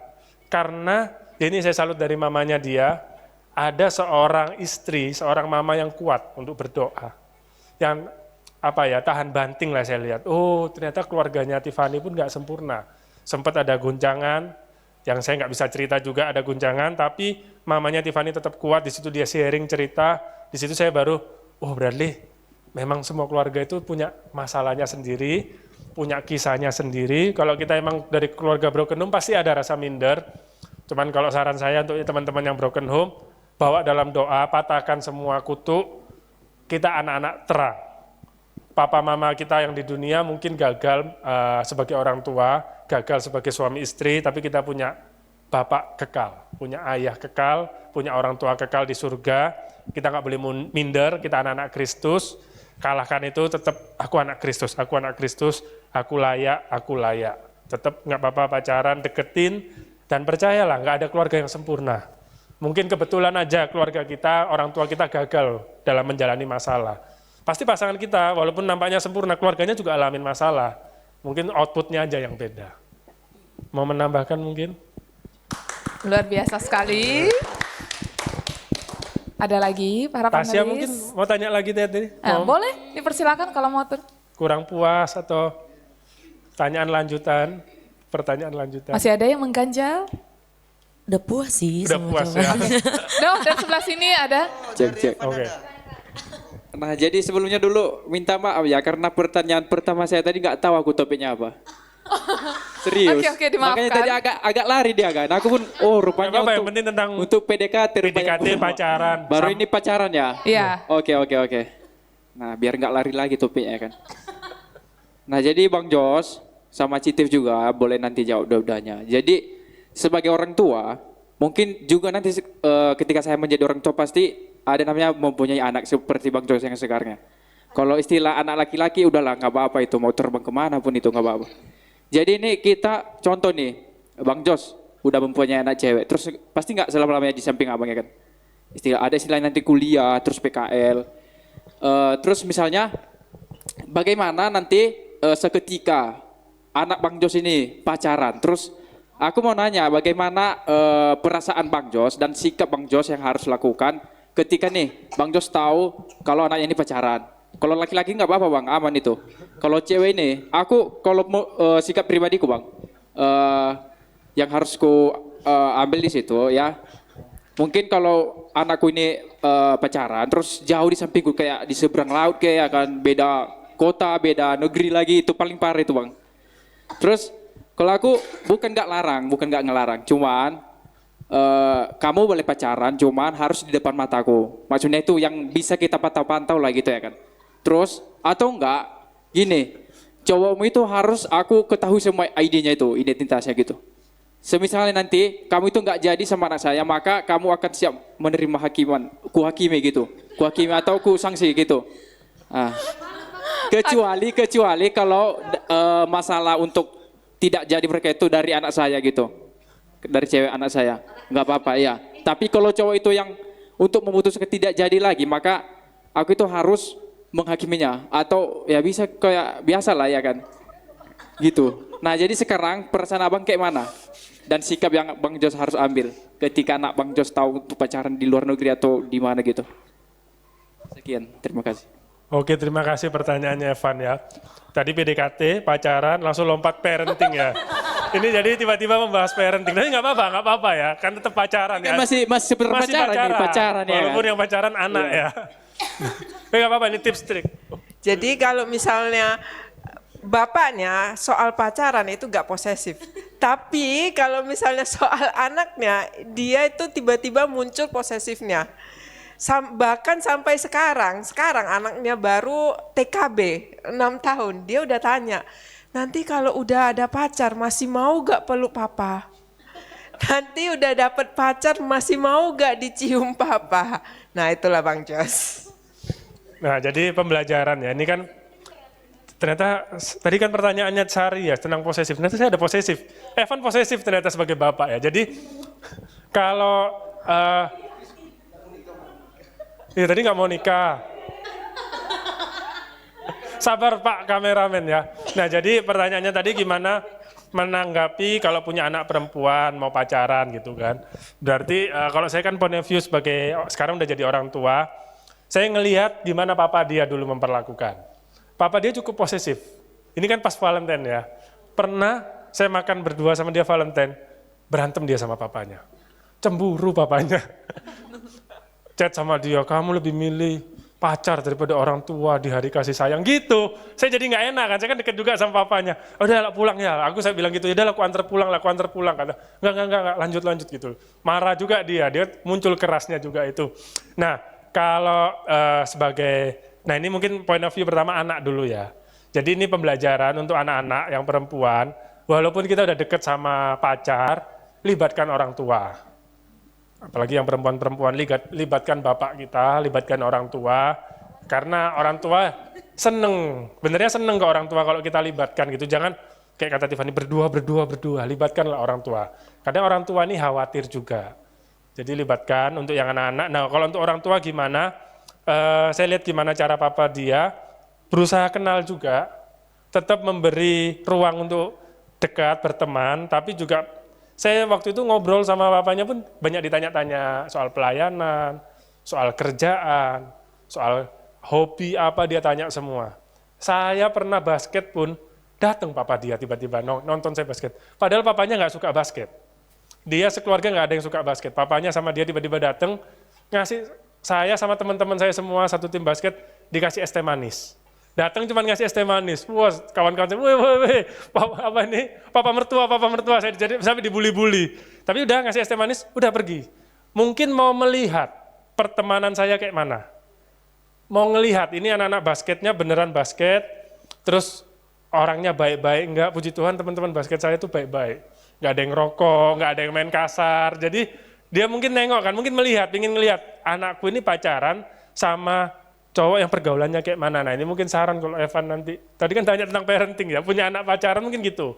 Karena ini saya salut dari mamanya dia. Ada seorang istri, seorang mama yang kuat untuk berdoa. Yang tahan banting lah saya lihat. Oh ternyata keluarganya Tiffany pun nggak sempurna. Sempat ada guncangan, yang saya nggak bisa cerita juga ada guncangan, tapi mamanya Tiffany tetap kuat, di situ dia sharing cerita, di situ saya baru, berarti memang semua keluarga itu punya masalahnya sendiri, punya kisahnya sendiri. Kalau kita emang dari keluarga broken home pasti ada rasa minder. Cuman kalau saran saya untuk teman-teman yang broken home, bawa dalam doa, patahkan semua kutuk, kita anak-anak terang. papa mama kita yang di dunia mungkin gagal sebagai orang tua, gagal sebagai suami istri, tapi kita punya bapak kekal, punya ayah kekal, punya orang tua kekal di surga. Kita nggak boleh minder, kita anak-anak Kristus. Kalahkan itu tetap aku anak Kristus, aku anak Kristus, aku layak, aku layak. Tetap nggak apa-apa pacaran, deketin, dan percayalah nggak ada keluarga yang sempurna. Mungkin kebetulan aja keluarga kita, orang tua kita gagal dalam menjalani masalah. Pasti pasangan kita, walaupun nampaknya sempurna, keluarganya juga alamin masalah. Mungkin outputnya aja yang beda. Mau menambahkan mungkin? Luar biasa sekali. Ada lagi para panelis? Tasya mungkin mau tanya lagi tadi? Boleh, dipersilakan kalau mau tur. Kurang puas atau tanyaan lanjutan, pertanyaan lanjutan? Masih ada yang mengganjal? Udah puas sih. Udah sama puas ya? jawabannya. Dan sebelah sini ada. Cek. Oke. Nah, jadi sebelumnya dulu minta maaf ya karena pertanyaan pertama saya tadi nggak tahu aku topiknya apa. Serius. Oke, dimaafkan. Makanya tadi agak lari dia kan. Aku pun rupanya Apa yang penting tentang untuk PDKT rupanya. PDKT pacaran. Baru ini pacaran ya? Iya. Oke. Nah, biar nggak lari lagi topiknya kan. Nah, jadi Bang Jos sama Citif juga boleh nanti jawab dua-duanya. Jadi sebagai orang tua, mungkin juga nanti ketika saya menjadi orang tua pasti ada namanya mempunyai anak seperti Bang Jos yang sekarang. Kalau istilah anak laki-laki udahlah nggak apa-apa itu mau terbang kemana pun itu nggak apa-apa. Jadi ini kita contoh nih, Bang Jos udah mempunyai anak cewek, terus pasti nggak selama-lamanya di samping abang ya kan? Ada istilah nanti kuliah, terus PKL, terus misalnya bagaimana nanti seketika anak Bang Jos ini pacaran, terus aku mau nanya bagaimana perasaan Bang Jos dan sikap Bang Jos yang harus lakukan ketika nih Bang Jos tahu kalau anaknya ini pacaran. Kalau laki-laki nggak apa-apa Bang, aman itu. Kalau cewek ini, aku kalau sikap pribadiku Bang, yang harus ku ambil di situ ya. Mungkin kalau anakku ini pacaran, terus jauh di sampingku kayak di seberang laut kayak kan beda kota, beda negeri lagi itu paling parah itu Bang. Terus kalau aku bukan nggak ngelarang, cuman kamu boleh pacaran, cuman harus di depan mataku. Maksudnya itu yang bisa kita pantau-pantau lah gitu ya kan. Terus atau enggak gini, cowokmu itu harus aku ketahui semua ID-nya itu, identitasnya gitu. Semisalnya nanti kamu itu enggak jadi sama anak saya, maka kamu akan siap menerima hakiman, ku hakimi gitu, ku hakimi atau ku sanksi gitu. Nah, kecuali kalau masalah untuk tidak jadi mereka itu dari anak saya gitu, dari cewek anak saya, nggak apa-apa ya. Tapi kalau cowok itu yang untuk memutuskan tidak jadi lagi, maka aku itu harus menghakiminya atau ya bisa kayak biasa lah ya kan, gitu. Nah jadi sekarang perasaan abang kayak mana dan sikap yang Bang Jos harus ambil ketika anak Bang Jos tahu untuk pacaran di luar negeri atau di mana gitu. Sekian, terima kasih. Oke, terima kasih pertanyaannya Evan ya. Tadi PDKT, pacaran, langsung lompat parenting ya. Ini jadi tiba-tiba membahas parenting. Tapi nggak apa-apa ya, kan tetap pacaran ya. Kan masih pacaran ya. Walaupun yang pacaran anak ya. Tapi nggak apa-apa, ini tips trik. Jadi kalau misalnya bapaknya soal pacaran itu nggak posesif. Tapi kalau misalnya soal anaknya, dia itu tiba-tiba muncul posesifnya. Bahkan sampai sekarang anaknya baru TKB 6 tahun, dia udah tanya, nanti kalau udah ada pacar masih mau gak peluk papa? Nanti udah dapet pacar masih mau gak dicium papa? Nah itulah Bang Jos. Nah jadi pembelajaran ya, ini kan ternyata tadi kan pertanyaannya Sari ya tentang posesif, ternyata saya ada posesif. Evan posesif ternyata sebagai bapak ya, jadi kalau ya tadi nggak mau nikah. Sabar Pak kameramen ya. Nah jadi pertanyaannya tadi gimana menanggapi kalau punya anak perempuan mau pacaran gitu kan. Berarti kalau saya kan point of view sebagai sekarang udah jadi orang tua, saya ngelihat gimana papa dia dulu memperlakukan. Papa dia cukup posesif. Ini kan pas Valentine ya. Pernah saya makan berdua sama dia Valentine, berantem dia sama papanya. Cemburu papanya. Chat sama dia, kamu lebih milih pacar daripada orang tua di hari kasih sayang gitu. Saya jadi nggak enak kan, saya kan deket juga sama papanya. Udah lah pulang ya, saya bilang gitu, ya udah lah aku antar pulang. Kata, enggak, lanjut gitu. Marah juga dia muncul kerasnya juga itu. Nah kalau sebagai Nah ini mungkin point of view pertama anak dulu ya. Jadi ini pembelajaran untuk anak-anak yang perempuan, walaupun kita udah deket sama pacar, libatkan orang tua. Apalagi yang perempuan-perempuan, libatkan bapak kita, libatkan orang tua. Karena orang tua seneng, benernya seneng ke orang tua kalau kita libatkan gitu. Jangan kayak kata Tiffany, berdua, libatkanlah orang tua. Kadang orang tua ini khawatir juga. Jadi libatkan untuk yang anak-anak. Nah kalau untuk orang tua gimana? Saya lihat gimana cara papa dia, berusaha kenal juga, tetap memberi ruang untuk dekat, berteman, tapi juga saya waktu itu ngobrol sama bapaknya pun banyak ditanya-tanya soal pelayanan, soal kerjaan, soal hobi apa dia tanya semua. Saya pernah basket pun, datang papa dia tiba-tiba nonton saya basket. Padahal papanya nggak suka basket. Dia sekeluarga nggak ada yang suka basket. Papanya sama dia tiba-tiba datang, ngasih saya sama teman-teman saya semua satu tim basket dikasih es teh manis. Datang cuma ngasih es teh manis. Wah, kawan-kawan saya, weh, apa ini? Papa mertua. Saya jadi sampai dibully-bully. Tapi udah ngasih es teh manis, udah pergi. Mungkin mau melihat pertemanan saya kayak mana. Mau ngelihat ini anak-anak basketnya beneran basket, terus orangnya baik-baik, enggak, puji Tuhan teman-teman basket saya itu baik-baik. Enggak ada yang rokok, enggak ada yang main kasar. Jadi dia mungkin nengok kan, mungkin melihat, ingin ngelihat anakku ini pacaran sama cowok yang pergaulannya kayak mana. Nah ini mungkin saran kalau Evan nanti, tadi kan tanya tentang parenting ya, punya anak pacaran mungkin gitu.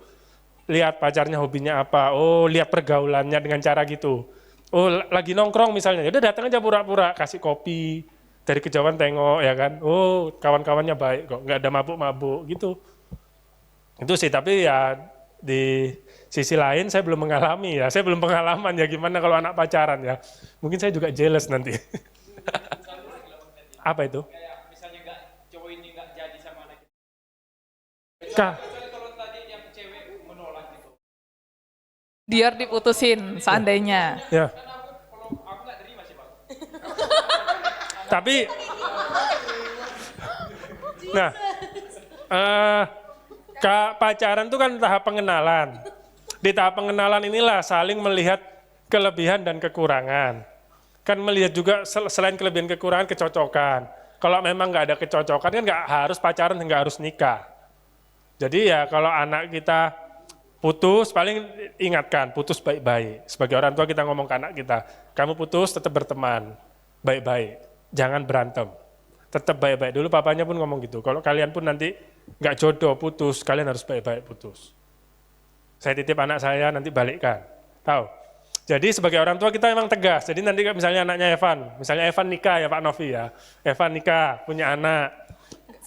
Lihat pacarnya hobinya apa, oh lihat pergaulannya dengan cara gitu. Oh lagi nongkrong misalnya, ya udah datang aja pura-pura, kasih kopi, dari kejauhan tengok ya kan, oh kawan-kawannya baik kok, nggak ada mabuk-mabuk gitu. Itu sih, tapi ya di sisi lain saya belum mengalami ya, saya belum pengalaman ya gimana kalau anak pacaran ya. Mungkin saya juga jealous nanti. Apa itu? Kayak misalnya cowok ini nggak jadi sama anak Kah? kalau tadi yang cewek menolak gitu. Biar diputusin seandainya. Ya. Kalau aku nggak terima sih bang. Tapi, nah, pacaran itu kan tahap pengenalan. Di tahap pengenalan inilah saling melihat kelebihan dan kekurangan. Kan melihat juga selain kelebihan kekurangan, kecocokan. Kalau memang nggak ada kecocokan kan nggak harus pacaran, nggak harus nikah. Jadi ya kalau anak kita putus, paling ingatkan, putus baik-baik. Sebagai orang tua kita ngomong ke anak kita, kamu putus tetap berteman, baik-baik. Jangan berantem, tetap baik-baik. Dulu papanya pun ngomong gitu, kalau kalian pun nanti nggak jodoh putus, kalian harus baik-baik putus. Saya titip anak saya nanti balikkan, tahu. Jadi sebagai orang tua kita memang tegas. Jadi nanti misalnya anaknya Evan, misalnya Evan nikah ya Pak Novi ya, Evan nikah punya anak,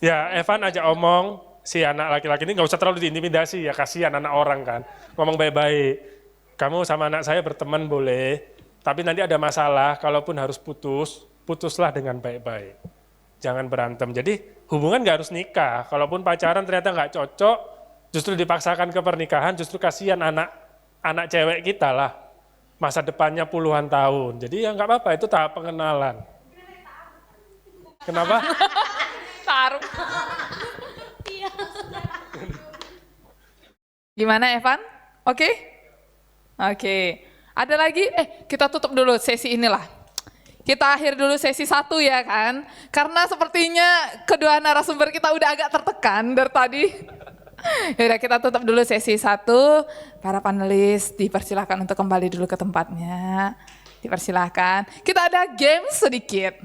ya Evan ajak omong si anak laki-laki ini nggak usah terlalu diintimidasi ya, kasihan anak orang kan, ngomong baik-baik. Kamu sama anak saya berteman boleh, tapi nanti ada masalah, kalaupun harus putus, putuslah dengan baik-baik. Jangan berantem. Jadi hubungan nggak harus nikah. Kalaupun pacaran ternyata nggak cocok, justru dipaksakan ke pernikahan, justru kasihan anak cewek kita lah. Masa depannya puluhan tahun. Jadi ya nggak apa-apa, itu tahap pengenalan. Kenapa? Taruh. Gimana Evan? Oke? Oke. Ada lagi? Kita tutup dulu sesi inilah. Kita akhir dulu sesi 1 ya kan? Karena sepertinya kedua narasumber kita udah agak tertekan dari tadi. Yaudah kita tutup dulu sesi 1. Para panelis dipersilahkan untuk kembali dulu ke tempatnya. Dipersilahkan. Kita ada game sedikit.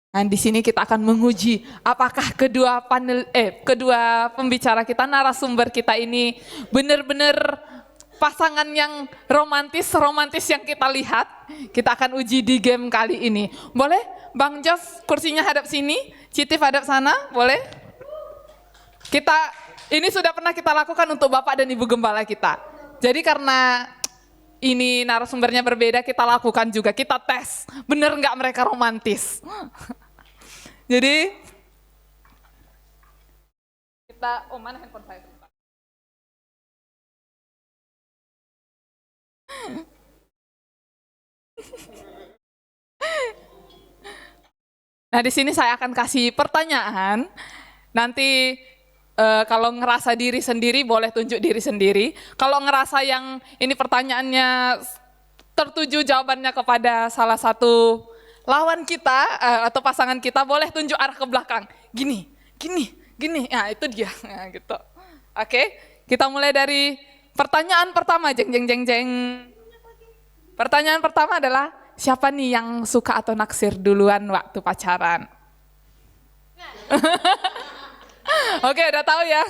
Nah, di sini kita akan menguji apakah kedua pembicara kita, narasumber kita ini benar-benar pasangan yang romantis yang kita lihat. Kita akan uji di game kali ini. Boleh Bang Jos kursinya hadap sini, Citif hadap sana, boleh? Ini sudah pernah kita lakukan untuk Bapak dan Ibu Gembala kita. Jadi karena ini narasumbernya berbeda, kita lakukan juga, kita tes, bener nggak mereka romantis. Jadi, mana handphone saya? Nah di sini saya akan kasih pertanyaan, nanti kalau ngerasa diri sendiri boleh tunjuk diri sendiri. Kalau ngerasa yang ini pertanyaannya tertuju jawabannya kepada salah satu lawan kita atau pasangan kita, boleh tunjuk arah ke belakang. Gini, gini, gini. Ya itu dia. Nah, gitu. Oke, kita mulai dari pertanyaan pertama. Jeng, jeng, jeng, jeng. Pertanyaan pertama adalah, siapa nih yang suka atau naksir duluan waktu pacaran? Oke, udah tahu ya.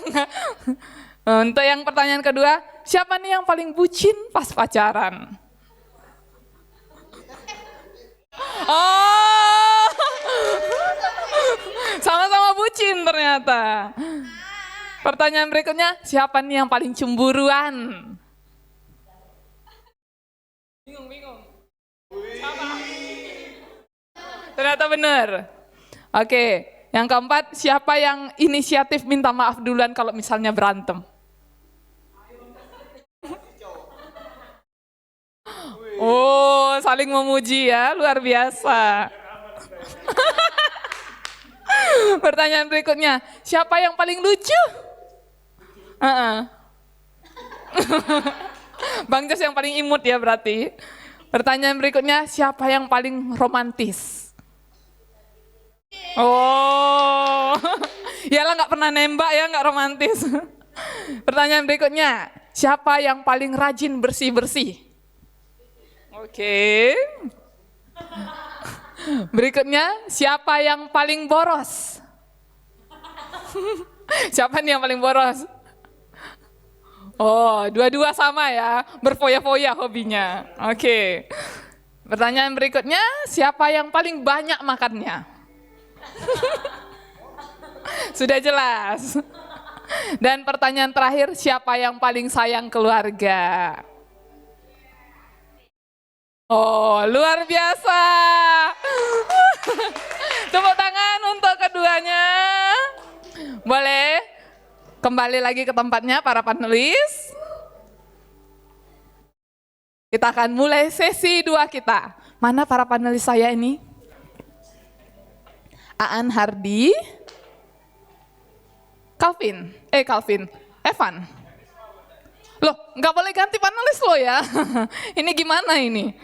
Untuk yang pertanyaan kedua, siapa nih yang paling bucin pas pacaran? Oh, sama-sama bucin ternyata. Pertanyaan berikutnya, siapa nih yang paling cemburuan? Bingung. Siapa? Ternyata benar. Oke. Yang keempat, siapa yang inisiatif minta maaf duluan kalau misalnya berantem? Oh, saling memuji ya, luar biasa. Pertanyaan berikutnya, siapa yang paling lucu? Bang Jos yang paling imut ya berarti. Pertanyaan berikutnya, siapa yang paling romantis? Oh, yalah nggak pernah nembak ya, nggak romantis. Pertanyaan berikutnya, siapa yang paling rajin bersih-bersih? Oke. Berikutnya, siapa yang paling boros? Siapa nih yang paling boros? Oh, dua-dua sama ya, berfoya-foya hobinya. Oke. Pertanyaan berikutnya, siapa yang paling banyak makannya? Sudah jelas. Dan pertanyaan terakhir, siapa yang paling sayang keluarga? Oh, luar biasa. Tepuk tangan untuk keduanya. Boleh kembali lagi ke tempatnya para panelis. Kita akan mulai sesi 2 kita. Mana para panelis saya ini? Aan Hardi, Calvin, Evan. Loh, nggak boleh ganti panelis lo ya. Ini gimana ini?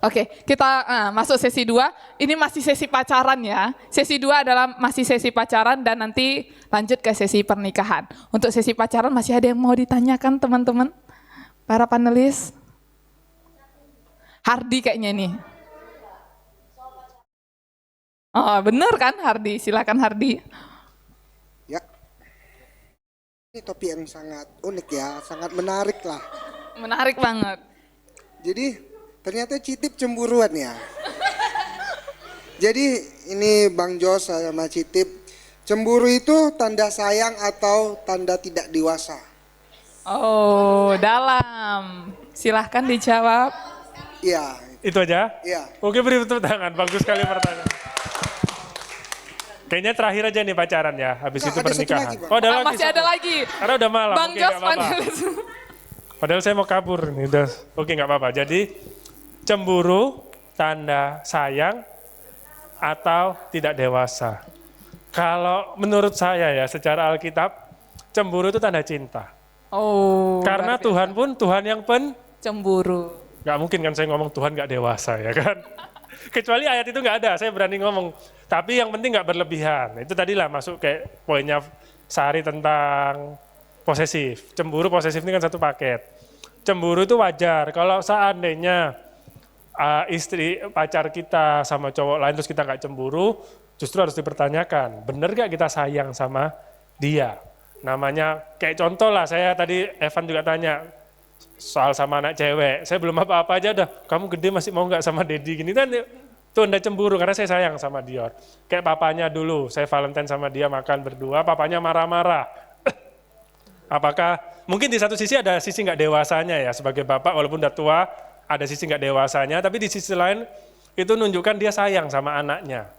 Oke, kita masuk sesi 2. Ini masih sesi pacaran ya. Sesi 2 adalah masih sesi pacaran dan nanti lanjut ke sesi pernikahan. Untuk sesi pacaran masih ada yang mau ditanyakan teman-teman? Para panelis? Hardi kayaknya nih. Oh, bener kan Hardi? Silakan Hardi. Ya, ini topik yang sangat unik ya, sangat menarik lah. Menarik banget. Jadi ternyata Citip cemburuan ya. Jadi ini Bang Jos sama Citip, cemburu itu tanda sayang atau tanda tidak dewasa? Oh, dalam. Silahkan dijawab. Iya. Itu aja? Iya. Oke, beri tepuk tangan. Bagus sekali pertanyaan. Kayaknya terakhir aja nih pacaran ya, habis itu Ada satu pernikahan. lagi, Bang. Oh, ada lagi. Masih ada lagi. Karena udah malam. Bang Oke, Jos nggak apa-apa. panelis. Padahal saya mau kabur nih, udah. Oke, nggak apa-apa. Jadi cemburu tanda sayang atau tidak dewasa. Kalau menurut saya ya, secara Alkitab, cemburu itu tanda cinta. Oh. Karena Tuhan pun Tuhan yang cemburu. Nggak mungkin kan saya ngomong Tuhan nggak dewasa ya kan. Kecuali ayat itu nggak ada, saya berani ngomong. Tapi yang penting nggak berlebihan. Itu tadilah masuk kayak poinnya Sari tentang posesif. Cemburu, posesif ini kan satu paket. Cemburu itu wajar. Kalau seandainya istri pacar kita sama cowok lain terus kita nggak cemburu, justru harus dipertanyakan. Bener nggak kita sayang sama dia? Namanya kayak contoh lah, saya tadi Evan juga tanya soal sama anak cewek. Saya belum apa-apa aja udah, kamu gede masih mau nggak sama Dedi gini kan? Itu anda cemburu karena saya sayang sama Dior. Kayak papanya dulu, saya Valentine sama dia makan berdua, papanya marah-marah. Apakah mungkin di satu sisi ada sisi nggak dewasanya ya sebagai bapak, walaupun udah tua ada sisi nggak dewasanya, tapi di sisi lain itu nunjukkan dia sayang sama anaknya.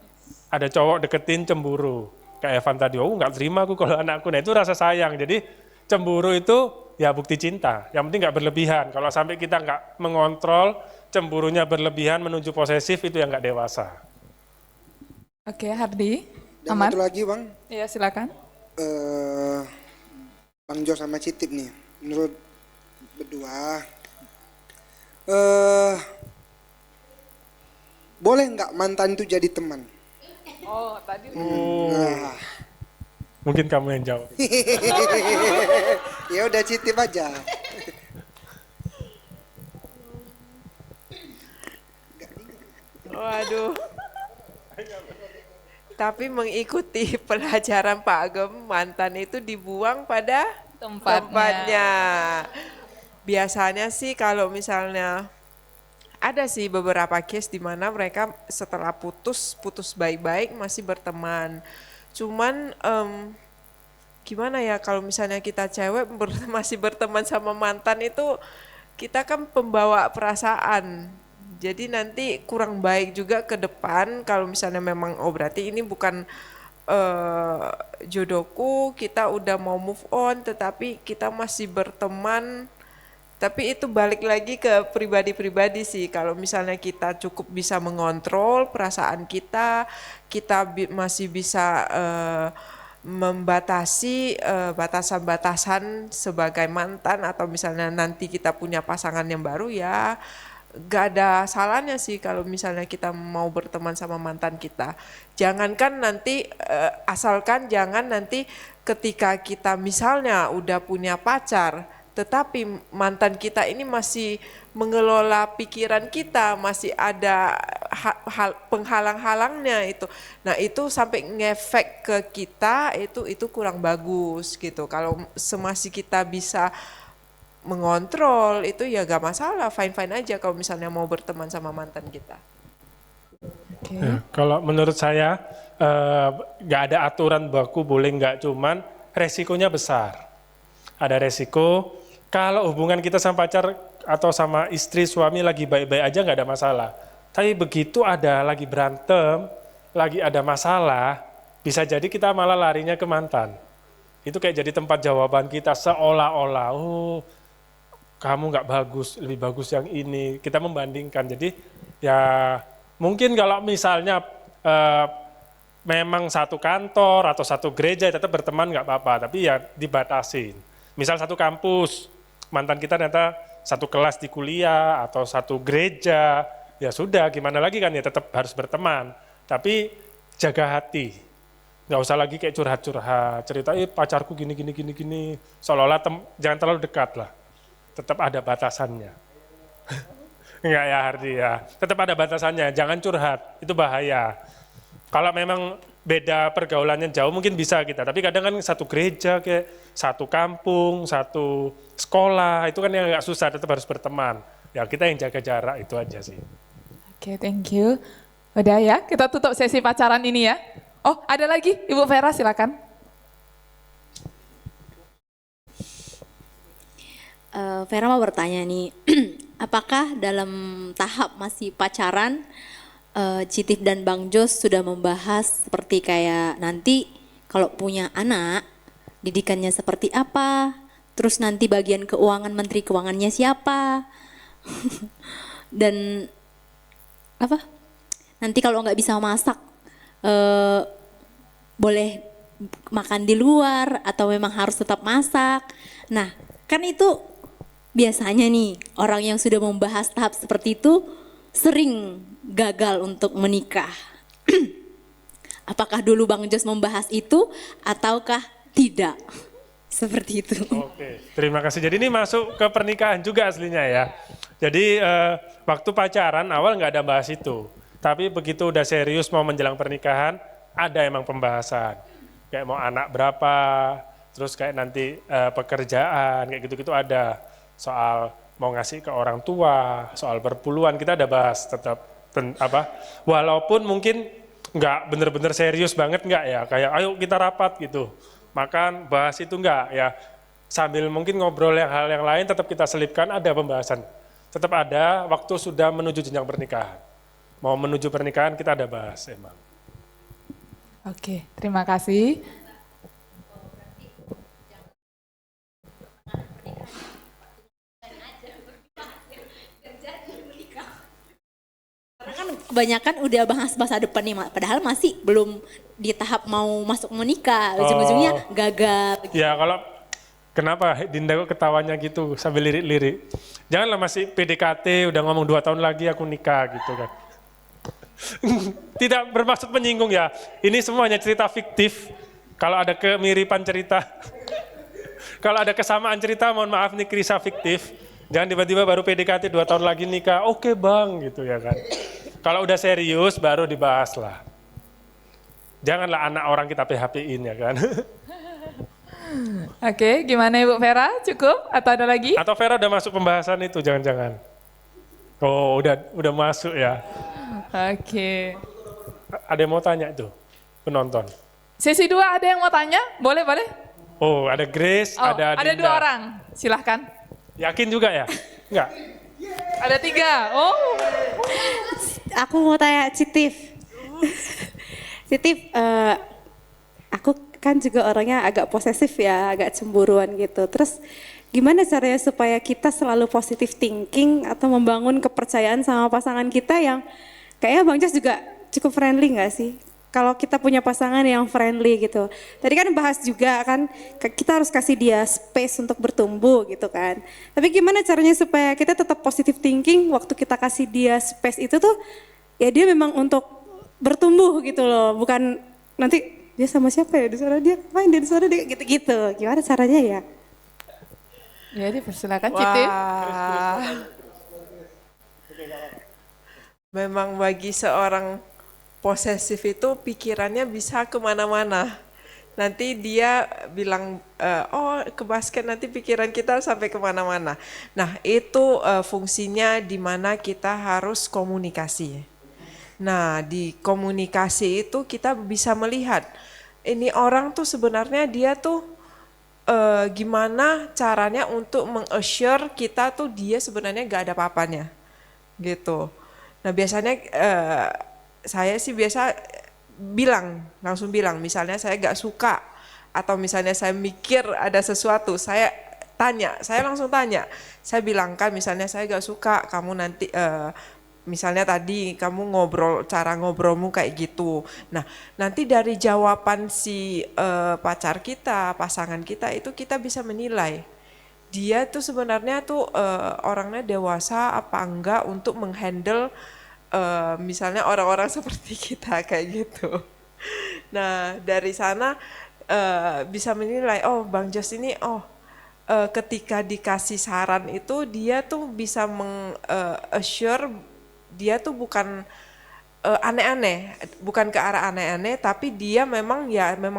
Ada cowok deketin cemburu, kayak Evan tadi, oh nggak terima aku kalau anakku, nah itu rasa sayang. Jadi cemburu itu ya bukti cinta, yang penting nggak berlebihan. Kalau sampai kita nggak mengontrol, cemburunya berlebihan menuju posesif, itu yang nggak dewasa. Oke, Hardi. Dan Aman? satu lagi Bang, Iya, silakan. Bang Jos sama Citip nih, menurut berdua, boleh nggak mantan itu jadi teman? Oh, tadi. Nah, Mungkin kamu yang jawab. ya udah Citip aja. Waduh. Tapi mengikuti pelajaran Pak Agem, mantan itu dibuang pada tempatnya. Biasanya sih kalau misalnya ada sih beberapa case di mana mereka setelah putus baik-baik masih berteman. Cuman gimana ya kalau misalnya kita cewek masih berteman sama mantan itu kita kan pembawa perasaan. Jadi nanti kurang baik juga ke depan kalau misalnya memang berarti ini bukan jodohku, kita udah mau move on tetapi kita masih berteman. Tapi itu balik lagi ke pribadi-pribadi sih. Kalau misalnya kita cukup bisa mengontrol perasaan kita, masih bisa membatasi batasan-batasan sebagai mantan atau misalnya nanti kita punya pasangan yang baru ya gak ada salahnya sih kalau misalnya kita mau berteman sama mantan kita. Jangankan nanti, asalkan jangan nanti ketika kita misalnya udah punya pacar, tetapi mantan kita ini masih mengelola pikiran kita, masih ada penghalang-halangnya itu. Nah itu sampai ngefek ke kita, itu kurang bagus gitu. Kalau semasih kita bisa mengontrol itu ya gak masalah, fine-fine aja kalau misalnya mau berteman sama mantan kita. Ya, kalau menurut saya gak ada aturan baku boleh nggak, cuman resikonya besar. Ada resiko kalau hubungan kita sama pacar atau sama istri suami lagi baik-baik aja nggak ada masalah. Tapi begitu ada lagi berantem, lagi ada masalah, bisa jadi kita malah larinya ke mantan. Itu kayak jadi tempat jawaban kita seolah-olah, oh kamu nggak bagus, lebih bagus yang ini. Kita membandingkan. Jadi ya mungkin kalau misalnya memang satu kantor atau satu gereja tetap berteman nggak apa-apa, tapi ya dibatasin. Misal satu kampus, mantan kita ternyata satu kelas di kuliah atau satu gereja, ya sudah gimana lagi kan ya tetap harus berteman. Tapi jaga hati, nggak usah lagi kayak curhat-curhat, cerita pacarku gini, seolah-olah jangan terlalu dekat lah. Tetap ada batasannya. Enggak ya Hardi ya, tetap ada batasannya, jangan curhat, itu bahaya. Kalau memang beda pergaulannya jauh mungkin bisa kita, tapi kadang kan satu gereja, kayak satu kampung, satu sekolah, itu kan yang agak susah, tetap harus berteman. Ya kita yang jaga jarak, itu aja sih. Oke, thank you. Udah ya, kita tutup sesi pacaran ini ya. Oh, ada lagi? Ibu Vera silakan. Vera mau bertanya nih, apakah dalam tahap masih pacaran, Citif dan Bang Jos sudah membahas seperti kayak nanti kalau punya anak, didikannya seperti apa, terus nanti bagian keuangan, menteri keuangannya siapa, dan apa? Nanti kalau nggak bisa masak, boleh makan di luar atau memang harus tetap masak. Nah, kan itu biasanya nih orang yang sudah membahas tahap seperti itu sering gagal untuk menikah. Apakah dulu Bang Jos membahas itu ataukah tidak? Seperti itu. Oke, terima kasih. Jadi ini masuk ke pernikahan juga aslinya ya. Jadi waktu pacaran awal nggak ada bahas itu. Tapi begitu udah serius mau menjelang pernikahan, ada emang pembahasan. Kayak mau anak berapa, terus kayak nanti pekerjaan, kayak gitu-gitu ada. Soal mau ngasih ke orang tua, soal perpuluhan kita ada bahas tetap walaupun mungkin nggak bener-bener serius banget nggak ya, kayak ayo kita rapat gitu, makan bahas itu nggak ya, sambil mungkin ngobrol hal yang lain tetap kita selipkan ada pembahasan, tetap ada waktu sudah menuju jenjang pernikahan, mau menuju pernikahan kita ada bahas emang. Oke, terima kasih. kebanyakan udah bahas masa depan nih, padahal masih belum di tahap mau masuk menikah, ujung-ujungnya gagal. Ya kalau kenapa Dinda kok ketawanya gitu sambil lirik-lirik. Janganlah masih PDKT udah ngomong 2 tahun lagi aku nikah gitu kan. Tidak bermaksud menyinggung ya. Ini semuanya cerita fiktif. Kalau ada kemiripan cerita, kalau ada kesamaan cerita mohon maaf nih kisah fiktif. Jangan tiba-tiba baru PDKT 2 tahun lagi nikah. Oke bang gitu ya kan. Kalau udah serius baru dibahas lah. Janganlah anak orang kita PHP-in ya kan. Oke, gimana Ibu Vera? Cukup atau ada lagi? Atau Vera udah masuk pembahasan itu jangan-jangan. Oh udah masuk ya. Oke. Ada yang mau tanya tuh penonton. Sesi 2 ada yang mau tanya? Boleh, boleh? Oh ada Grace, Oh, ada ada Dinda. 2 orang. Silahkan. Yakin juga ya? Enggak? Ada 3. Oh. Aku mau tanya Citif. Citif, aku kan juga orangnya agak posesif ya, agak cemburuan gitu. Terus gimana caranya supaya kita selalu positive thinking atau membangun kepercayaan sama pasangan kita yang kayaknya Bang Jos juga cukup friendly nggak sih? Kalau kita punya pasangan yang friendly gitu. Tadi kan bahas juga kan kita harus kasih dia space untuk bertumbuh gitu kan. Tapi gimana caranya supaya kita tetap positive thinking waktu kita kasih dia space itu tuh ya dia memang untuk bertumbuh gitu loh. Bukan nanti dia sama siapa ya di sana dia main dia di sana dia gitu-gitu. Gimana caranya ya? Ya, dipersilakan Citif. Memang bagi seorang posesif itu pikirannya bisa kemana-mana. Nanti dia bilang, oh ke basket nanti pikiran kita sampai kemana-mana. Nah itu fungsinya di mana kita harus komunikasi. Nah di komunikasi itu kita bisa melihat, ini orang tuh sebenarnya dia tuh gimana caranya untuk meng-assure kita tuh dia sebenarnya gak ada apa-apanya. Gitu. Nah biasanya saya sih biasa langsung bilang, misalnya saya gak suka atau misalnya saya mikir ada sesuatu, saya langsung tanya, saya bilangkan misalnya saya gak suka kamu nanti, misalnya tadi kamu cara ngobrolmu kayak gitu. Nah nanti dari jawaban si pacar kita, pasangan kita itu kita bisa menilai, dia tuh sebenarnya tuh orangnya dewasa apa enggak untuk menghandle misalnya orang-orang seperti kita kayak gitu. Nah dari sana bisa menilai, oh Bang Jos ini ketika dikasih saran itu dia tuh bisa assure dia tuh bukan aneh-aneh, bukan ke arah aneh-aneh, tapi dia memang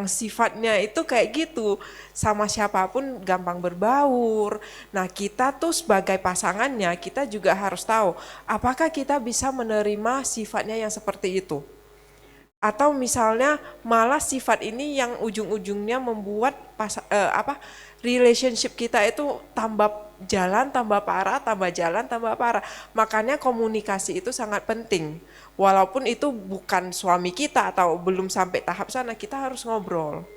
sifatnya itu kayak gitu, sama siapapun gampang berbaur. Nah kita tuh sebagai pasangannya kita juga harus tahu apakah kita bisa menerima sifatnya yang seperti itu, atau misalnya malah sifat ini yang ujung-ujungnya membuat relationship kita itu tambah jalan tambah parah, tambah jalan tambah parah. Makanya komunikasi itu sangat penting. Walaupun itu bukan suami kita atau belum sampai tahap sana, kita harus ngobrol.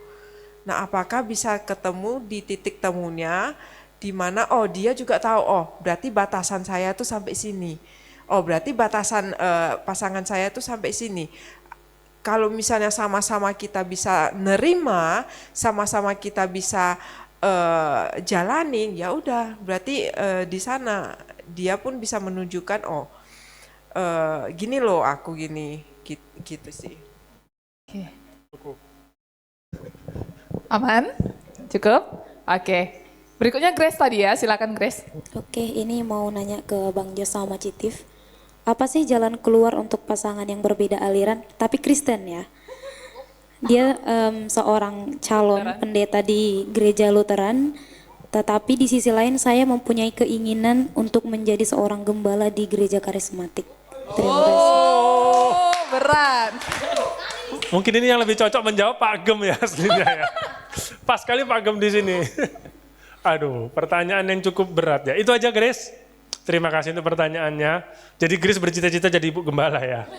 Nah, apakah bisa ketemu di titik temunya di mana dia juga tahu, berarti batasan saya tuh sampai sini. Oh, berarti batasan pasangan saya tuh sampai sini. Kalau misalnya sama-sama kita bisa nerima, sama-sama kita bisa jalanin, ya udah berarti di sana dia pun bisa menunjukkan gini loh aku gini gitu sih. Oke. Aman? Cukup? Oke. Berikutnya Grace tadi ya, silakan Grace. Oke, ini mau nanya ke Bang Jos sama Citif. Apa sih jalan keluar untuk pasangan yang berbeda aliran tapi Kristen ya? Dia seorang calon pendeta di gereja Lutheran, tetapi di sisi lain saya mempunyai keinginan untuk menjadi seorang gembala di gereja karismatik. Terima kasih. Berat. Mungkin ini yang lebih cocok menjawab Pak Gem ya aslinya ya. Pas kali Pak Gem di sini. Aduh, pertanyaan yang cukup berat ya. Itu aja Grace. Terima kasih untuk pertanyaannya. Jadi Grace bercita-cita jadi ibu gembala ya.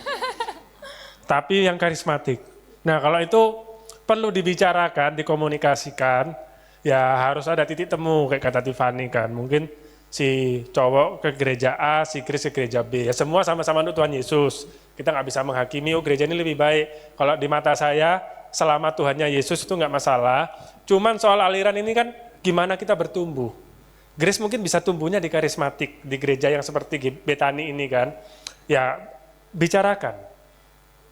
Tapi yang karismatik. Nah kalau itu perlu dibicarakan, dikomunikasikan, ya harus ada titik temu kayak kata Tiffany kan. Mungkin Si cowok ke gereja A, si Chris ke gereja B. Ya semua sama-sama untuk Tuhan Yesus. Kita nggak bisa menghakimi, oh gereja ini lebih baik. Kalau di mata saya, selama Tuhannya Yesus itu nggak masalah. Cuman soal aliran ini kan gimana kita bertumbuh. Grace mungkin bisa tumbuhnya di karismatik, di gereja yang seperti Betani ini kan. Ya bicarakan,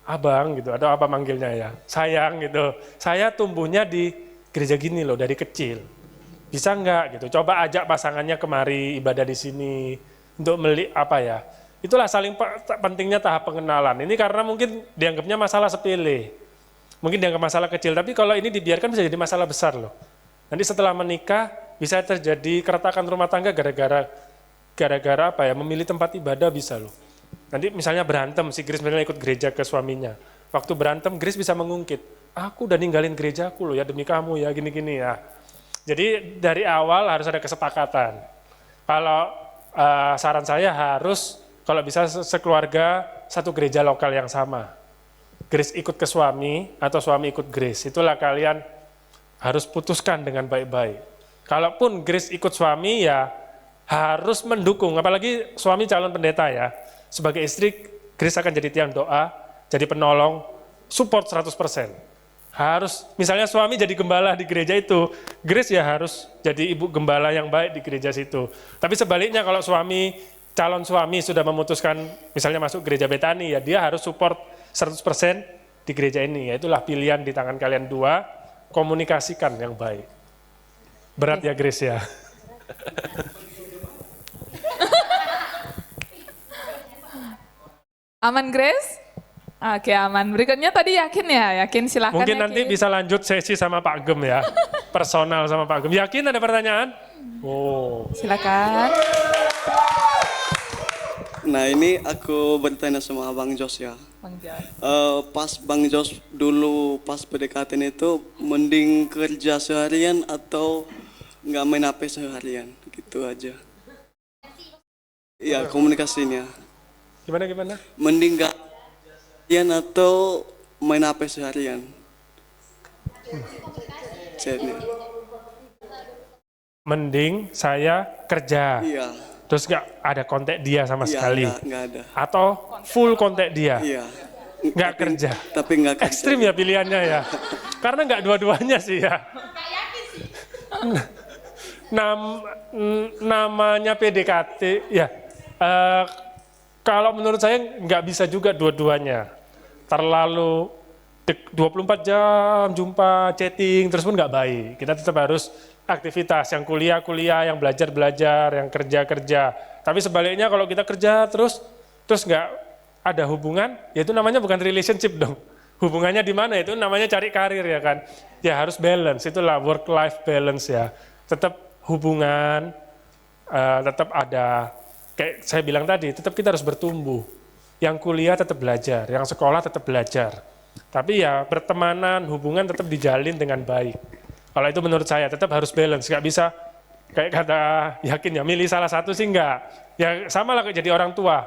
abang gitu, atau apa manggilnya ya, sayang gitu. Saya tumbuhnya di gereja gini loh, dari kecil. Bisa nggak gitu, coba ajak pasangannya kemari ibadah di sini, untuk itulah saling pentingnya tahap pengenalan. Ini karena mungkin dianggapnya masalah sepele, mungkin dianggap masalah kecil, tapi kalau ini dibiarkan bisa jadi masalah besar loh. Nanti setelah menikah bisa terjadi keretakan rumah tangga gara-gara memilih tempat ibadah bisa loh. Nanti misalnya berantem, si Grace misalnya ikut gereja ke suaminya. Waktu berantem, Grace bisa mengungkit, aku udah ninggalin gerejaku loh ya demi kamu ya gini-gini ya. Jadi dari awal harus ada kesepakatan. Kalau saran saya harus, kalau bisa sekeluarga satu gereja lokal yang sama. Grace ikut ke suami atau suami ikut Grace, itulah kalian harus putuskan dengan baik-baik. Kalaupun Grace ikut suami ya harus mendukung, apalagi suami calon pendeta ya. Sebagai istri, Grace akan jadi tiang doa, jadi penolong, support 100%. Harus, misalnya suami jadi gembala di gereja itu, Grace ya harus jadi ibu gembala yang baik di gereja situ. Tapi sebaliknya kalau calon suami sudah memutuskan misalnya masuk gereja Betani, ya dia harus support 100% di gereja ini. Ya itulah pilihan di tangan kalian dua, komunikasikan yang baik. Berat ya Grace ya. Aman Grace? Oke aman. Berikutnya tadi yakin silahkan. Mungkin yakin. nanti bisa lanjut sesi sama Pak Gem ya, personal sama Pak Gem. Yakin ada pertanyaan? Oh. Silakan. Nah ini aku bertanya sama Bang Jos ya. Bang Jos. Pas Bang Jos dulu pas PDKT itu mending kerja seharian atau nggak main HP seharian? Gitu aja. Iya komunikasinya. Gimana? Mending nggak atau main HP seharian? Mending saya kerja. Iya. Terus nggak ada kontak dia sama sekali. Nggak ada. Atau full kontak dia. Iya. Nggak kerja. Tapi nggak kerja. Ekstrim ya pilihannya ya. Karena nggak dua-duanya sih ya. Namanya PDKT ya. Kalau menurut saya nggak bisa juga dua-duanya. Terlalu 24 jam jumpa, chatting, terus pun nggak baik. Kita tetap harus aktivitas, yang kuliah, yang belajar, yang kerja. Tapi sebaliknya kalau kita kerja terus nggak ada hubungan, ya itu namanya bukan relationship dong. Hubungannya di mana? Itu namanya cari karir ya kan. Ya harus balance, itulah work-life balance ya. Tetap hubungan, tetap ada, kayak saya bilang tadi, tetap kita harus bertumbuh. Yang kuliah tetap belajar, yang sekolah tetap belajar. Tapi ya pertemanan, hubungan tetap dijalin dengan baik. Kalau itu menurut saya tetap harus balance, nggak bisa kayak kata Yakin ya, milih salah satu sih enggak. Ya sama lah kayak jadi orang tua.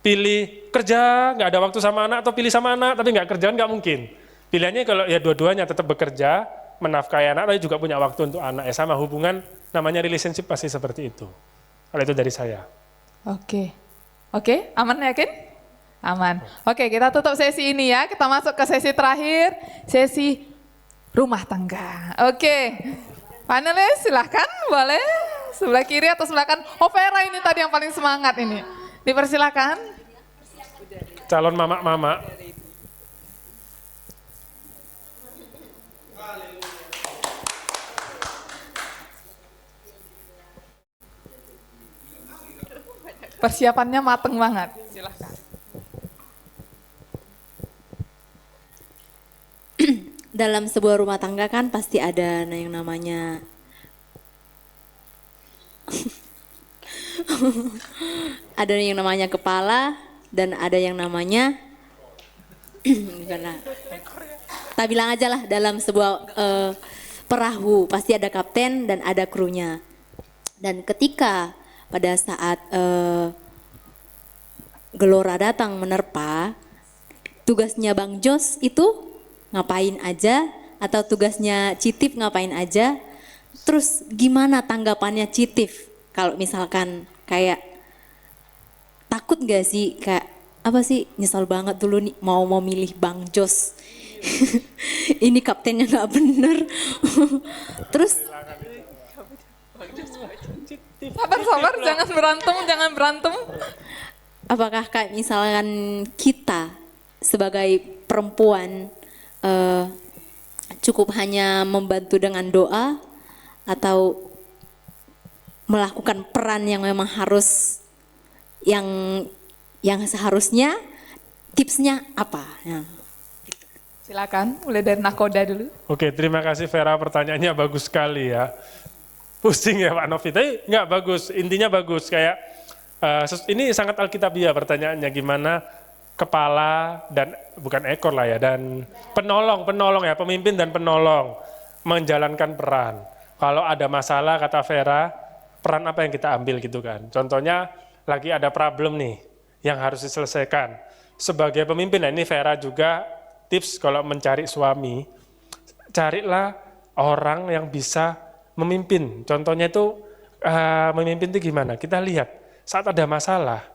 Pilih kerja, nggak ada waktu sama anak, atau pilih sama anak tapi nggak kerjaan, nggak mungkin. Pilihannya kalau ya dua-duanya tetap bekerja, menafkahi anak, tapi juga punya waktu untuk anak. Ya sama hubungan, namanya relationship pasti seperti itu. Kalau itu dari saya. Oke, aman Yakin? Aman. Oke, kita tutup sesi ini ya. Kita masuk ke sesi terakhir, sesi rumah tangga. Oke, panelis silahkan boleh sebelah kiri atau sebelah kanan. Oh Vera ini tadi yang paling semangat ini. Dipersilakan. Calon mama-mama. Persiapannya mateng banget. Silahkan. Dalam sebuah rumah tangga kan pasti ada yang namanya ada yang namanya kepala dan ada yang namanya tak bilang aja lah, dalam sebuah perahu pasti ada kapten dan ada krunya. Dan ketika pada saat gelora datang menerpa, tugasnya Bang Jos itu ngapain aja, atau tugasnya Citif ngapain aja, terus gimana tanggapannya Citif Kalau misalkan kayak takut gak sih kayak apa sih nyesal banget dulu nih mau milih Bang Jos. Ini kaptennya nggak bener. Terus Sabar, jangan berantem. apakah kayak misalkan kita sebagai perempuan cukup hanya membantu dengan doa atau melakukan peran yang memang harus yang seharusnya, tipsnya apa? Ya. Silakan, mulai dari nakoda dulu. Oke, terima kasih Vera, pertanyaannya bagus sekali ya. Pusing ya Pak Novi, tapi nggak bagus, intinya bagus. Kayak ini sangat alkitabiah pertanyaannya, gimana kepala dan bukan ekor lah ya, dan penolong ya, pemimpin dan penolong menjalankan peran. Kalau ada masalah kata Vera, peran apa yang kita ambil gitu kan. Contohnya lagi ada problem nih yang harus diselesaikan. Sebagai pemimpin, nah ini Vera juga tips kalau mencari suami, carilah orang yang bisa memimpin. Contohnya itu memimpin itu gimana? Kita lihat saat ada masalah,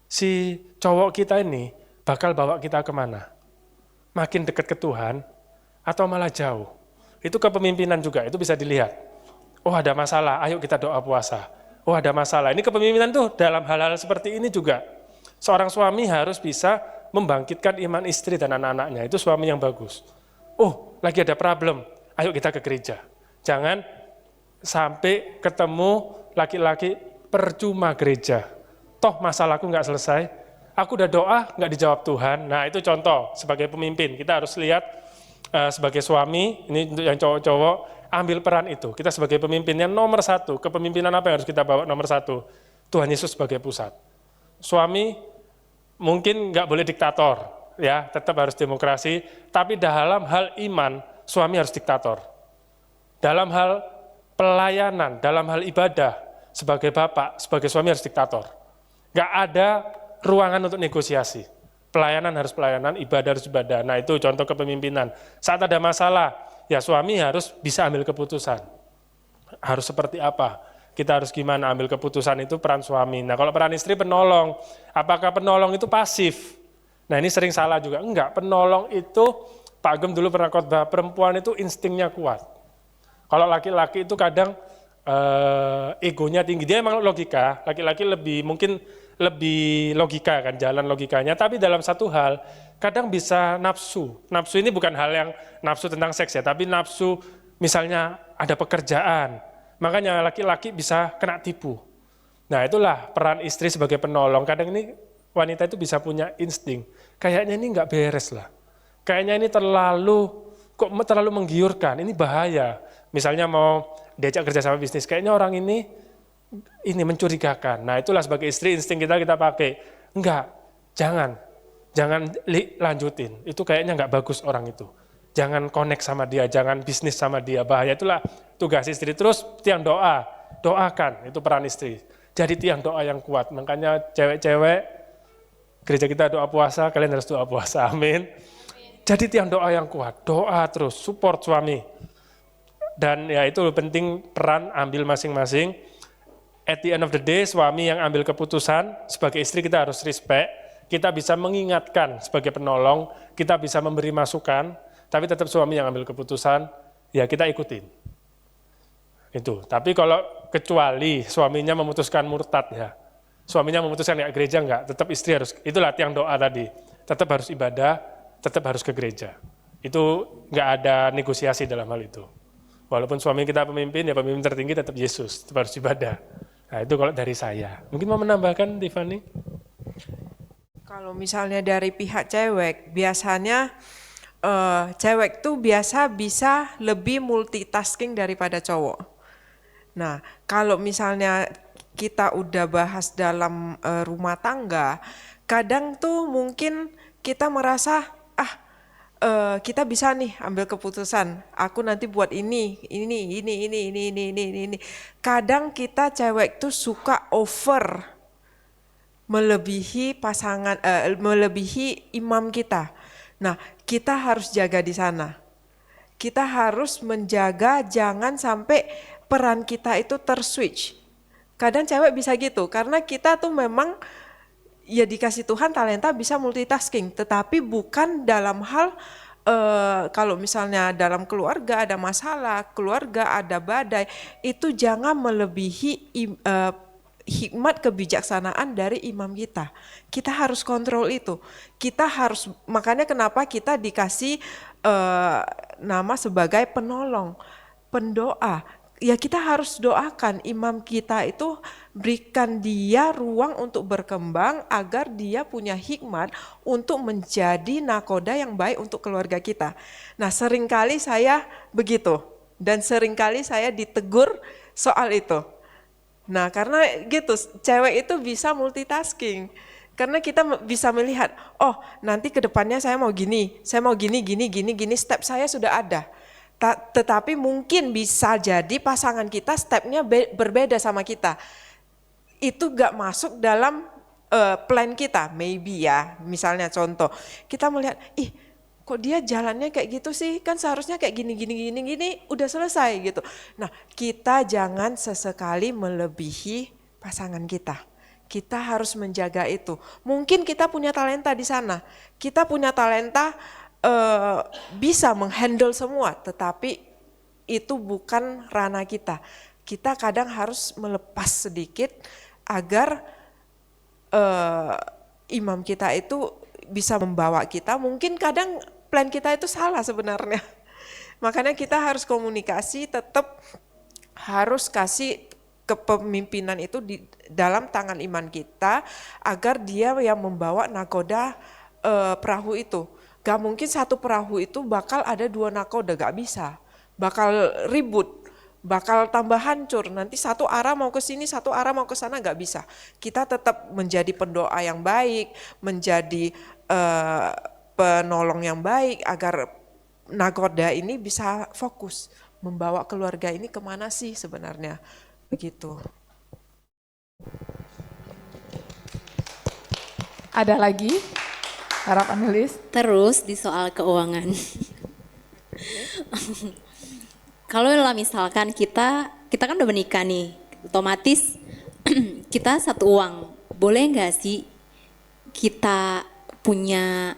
si cowok kita ini bakal bawa kita kemana? Makin dekat ke Tuhan atau malah jauh? Itu kepemimpinan juga, itu bisa dilihat. Oh ada masalah, ayo kita doa puasa. Oh ada masalah, ini kepemimpinan tuh dalam hal-hal seperti ini juga. Seorang suami harus bisa membangkitkan iman istri dan anak-anaknya, itu suami yang bagus. Oh lagi ada problem, ayo kita ke gereja. Jangan sampai ketemu laki-laki percuma gereja. Toh masalahku nggak selesai, aku udah doa nggak dijawab Tuhan. Nah itu contoh sebagai pemimpin, kita harus lihat sebagai suami, ini untuk yang cowok-cowok, ambil peran itu. Kita sebagai pemimpin yang nomor satu, kepemimpinan apa yang harus kita bawa nomor satu? Tuhan Yesus sebagai pusat. Suami mungkin nggak boleh diktator, ya tetap harus demokrasi, tapi dalam hal iman, suami harus diktator. Dalam hal pelayanan, dalam hal ibadah, sebagai bapak, sebagai suami harus diktator. Nggak ada ruangan untuk negosiasi. Pelayanan harus pelayanan, ibadah harus ibadah. Nah itu contoh kepemimpinan. Saat ada masalah, ya suami harus bisa ambil keputusan. Harus seperti apa? Kita harus gimana ambil keputusan, itu peran suami. Nah kalau peran istri penolong, apakah penolong itu pasif? Nah ini sering salah juga. Enggak, penolong itu, Pak Agem dulu pernah khotbah, perempuan itu instingnya kuat. Kalau laki-laki itu kadang egonya tinggi, dia emang logika, laki-laki mungkin lebih logika kan, jalan logikanya, tapi dalam satu hal, kadang bisa nafsu. Nafsu ini bukan hal yang nafsu tentang seks ya, tapi nafsu misalnya ada pekerjaan, makanya laki-laki bisa kena tipu. Nah itulah peran istri sebagai penolong. Kadang ini wanita itu bisa punya insting, kayaknya ini nggak beres lah, kayaknya ini terlalu menggiurkan, ini bahaya. Misalnya mau diajak kerja sama bisnis, kayaknya orang ini mencurigakan. Nah itulah sebagai istri insting kita pakai. Enggak, jangan lanjutin, itu kayaknya nggak bagus orang itu. Jangan connect sama dia, jangan bisnis sama dia, bahaya. Itulah tugas istri. Terus tiang doa, doakan, itu peran istri. Jadi tiang doa yang kuat, makanya cewek-cewek, gereja kita doa puasa, kalian harus doa puasa, amin. Jadi tiang doa yang kuat, doa terus, support suami. Dan ya itu penting peran ambil masing-masing. At the end of the day, suami yang ambil keputusan, sebagai istri kita harus respect, kita bisa mengingatkan sebagai penolong, kita bisa memberi masukan, tapi tetap suami yang ambil keputusan, ya kita ikutin. Itu. Tapi kalau kecuali suaminya memutuskan murtad ya, suaminya memutuskan ya gereja enggak, tetap istri harus, itulah tiang doa tadi, tetap harus ibadah, tetap harus ke gereja. Itu enggak ada negosiasi dalam hal itu. Walaupun suami kita pemimpin, ya pemimpin tertinggi tetap Yesus, tetap harus ibadah. Nah itu kalau dari saya. Mungkin mau menambahkan Tiffany? Kalau misalnya dari pihak cewek, biasanya cewek tuh biasa bisa lebih multitasking daripada cowok. Nah kalau misalnya kita udah bahas dalam rumah tangga, kadang tuh mungkin kita merasa, kita bisa nih ambil keputusan. Aku nanti buat ini. Kadang kita cewek tuh suka over, melebihi pasangan, melebihi imam kita. Nah, kita harus jaga di sana. Kita harus menjaga jangan sampai peran kita itu terswitch. Kadang cewek bisa gitu, karena kita tuh memang ya dikasih Tuhan talenta bisa multitasking, tetapi bukan dalam hal kalau misalnya dalam keluarga ada masalah, keluarga ada badai, itu jangan melebihi hikmat kebijaksanaan dari imam kita. Kita harus kontrol itu. Kita harus, makanya kenapa kita dikasih nama sebagai penolong, pendoa. Ya kita harus doakan imam kita itu, berikan dia ruang untuk berkembang agar dia punya hikmat untuk menjadi nakoda yang baik untuk keluarga kita. Nah seringkali saya begitu dan seringkali saya ditegur soal itu. Nah karena gitu cewek itu bisa multitasking. Karena kita bisa melihat, oh nanti ke depannya saya mau gini, gini, step saya sudah ada. Tetapi mungkin bisa jadi pasangan kita stepnya berbeda sama kita. Itu gak masuk dalam plan kita, maybe ya. Misalnya contoh, kita melihat, kok dia jalannya kayak gitu sih, kan seharusnya kayak gini, udah selesai gitu. Nah kita jangan sesekali melebihi pasangan kita. Kita harus menjaga itu. Mungkin kita punya talenta di sana, kita punya talenta bisa menghandle semua, tetapi itu bukan ranah kita. Kita kadang harus melepas sedikit agar imam kita itu bisa membawa kita. Mungkin kadang plan kita itu salah sebenarnya. Makanya kita harus komunikasi, tetap harus kasih kepemimpinan itu di dalam tangan iman kita agar dia yang membawa nakoda perahu itu. Gak mungkin satu perahu itu bakal ada 2 nakoda, gak bisa. Bakal ribut, bakal tambah hancur. Nanti satu arah mau ke sini, satu arah mau ke sana, gak bisa. Kita tetap menjadi pendoa yang baik, menjadi penolong yang baik agar nakoda ini bisa fokus membawa keluarga ini kemana sih sebenarnya. Begitu. Ada lagi? Para panelis. Terus di soal keuangan. Kalau lah misalkan kita kan udah menikah nih, otomatis kita satu uang. Boleh nggak sih kita punya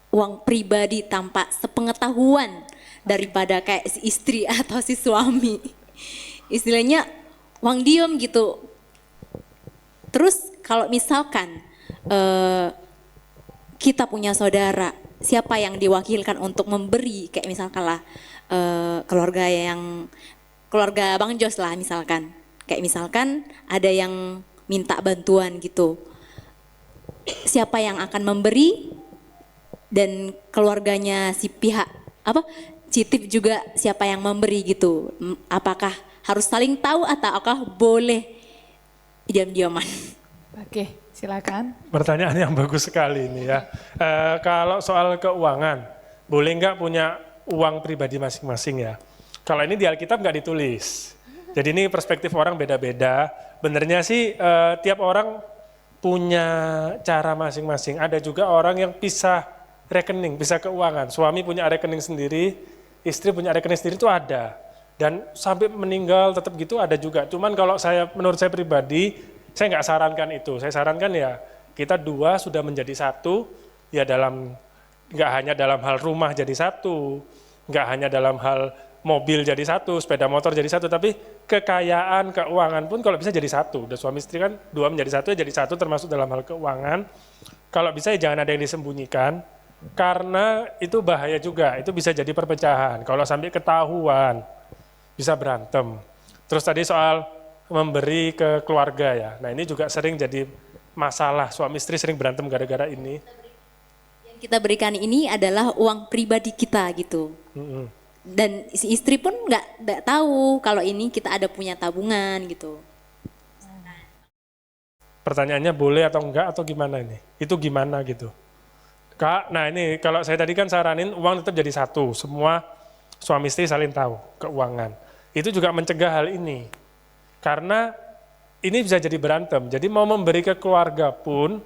uang pribadi tanpa sepengetahuan daripada kayak si istri atau si suami? Istilahnya uang diem gitu. Terus kalau misalkan kita punya saudara, siapa yang diwakilkan untuk memberi, kayak misalkan lah keluarga Bang Jos lah misalkan, kayak misalkan ada yang minta bantuan gitu, siapa yang akan memberi dan keluarganya si pihak Citif juga siapa yang memberi gitu, apakah harus saling tahu ataukah boleh diam-diaman? Oke. Silakan. Pertanyaan yang bagus sekali ini ya. Kalau soal keuangan, boleh nggak punya uang pribadi masing-masing ya? Kalau ini di Alkitab nggak ditulis. Jadi ini perspektif orang beda-beda. Benernya sih tiap orang punya cara masing-masing. Ada juga orang yang pisah rekening, pisah keuangan. Suami punya rekening sendiri, istri punya rekening sendiri itu ada. Dan sampai meninggal tetap gitu ada juga. Cuman kalau menurut saya pribadi, saya nggak sarankan itu. Saya sarankan ya kita 2 sudah menjadi 1, ya nggak hanya dalam hal rumah jadi 1, nggak hanya dalam hal mobil jadi 1, sepeda motor jadi 1, tapi kekayaan, keuangan pun kalau bisa jadi 1. Udah suami istri kan 2 menjadi 1, ya jadi 1 termasuk dalam hal keuangan. Kalau bisa ya jangan ada yang disembunyikan, karena itu bahaya juga, itu bisa jadi perpecahan. Kalau sampai ketahuan, bisa berantem. Terus tadi soal memberi ke keluarga ya. Nah ini juga sering jadi masalah, suami istri sering berantem gara-gara ini. Yang kita berikan ini adalah uang pribadi kita gitu. Dan si istri pun nggak tahu kalau ini kita ada punya tabungan gitu. Pertanyaannya boleh atau enggak atau gimana ini? Itu gimana gitu? Kak, nah ini kalau saya tadi kan saranin uang tetap jadi 1, semua suami istri saling tahu keuangan. Itu juga mencegah hal ini. Karena ini bisa jadi berantem, jadi mau memberi ke keluarga pun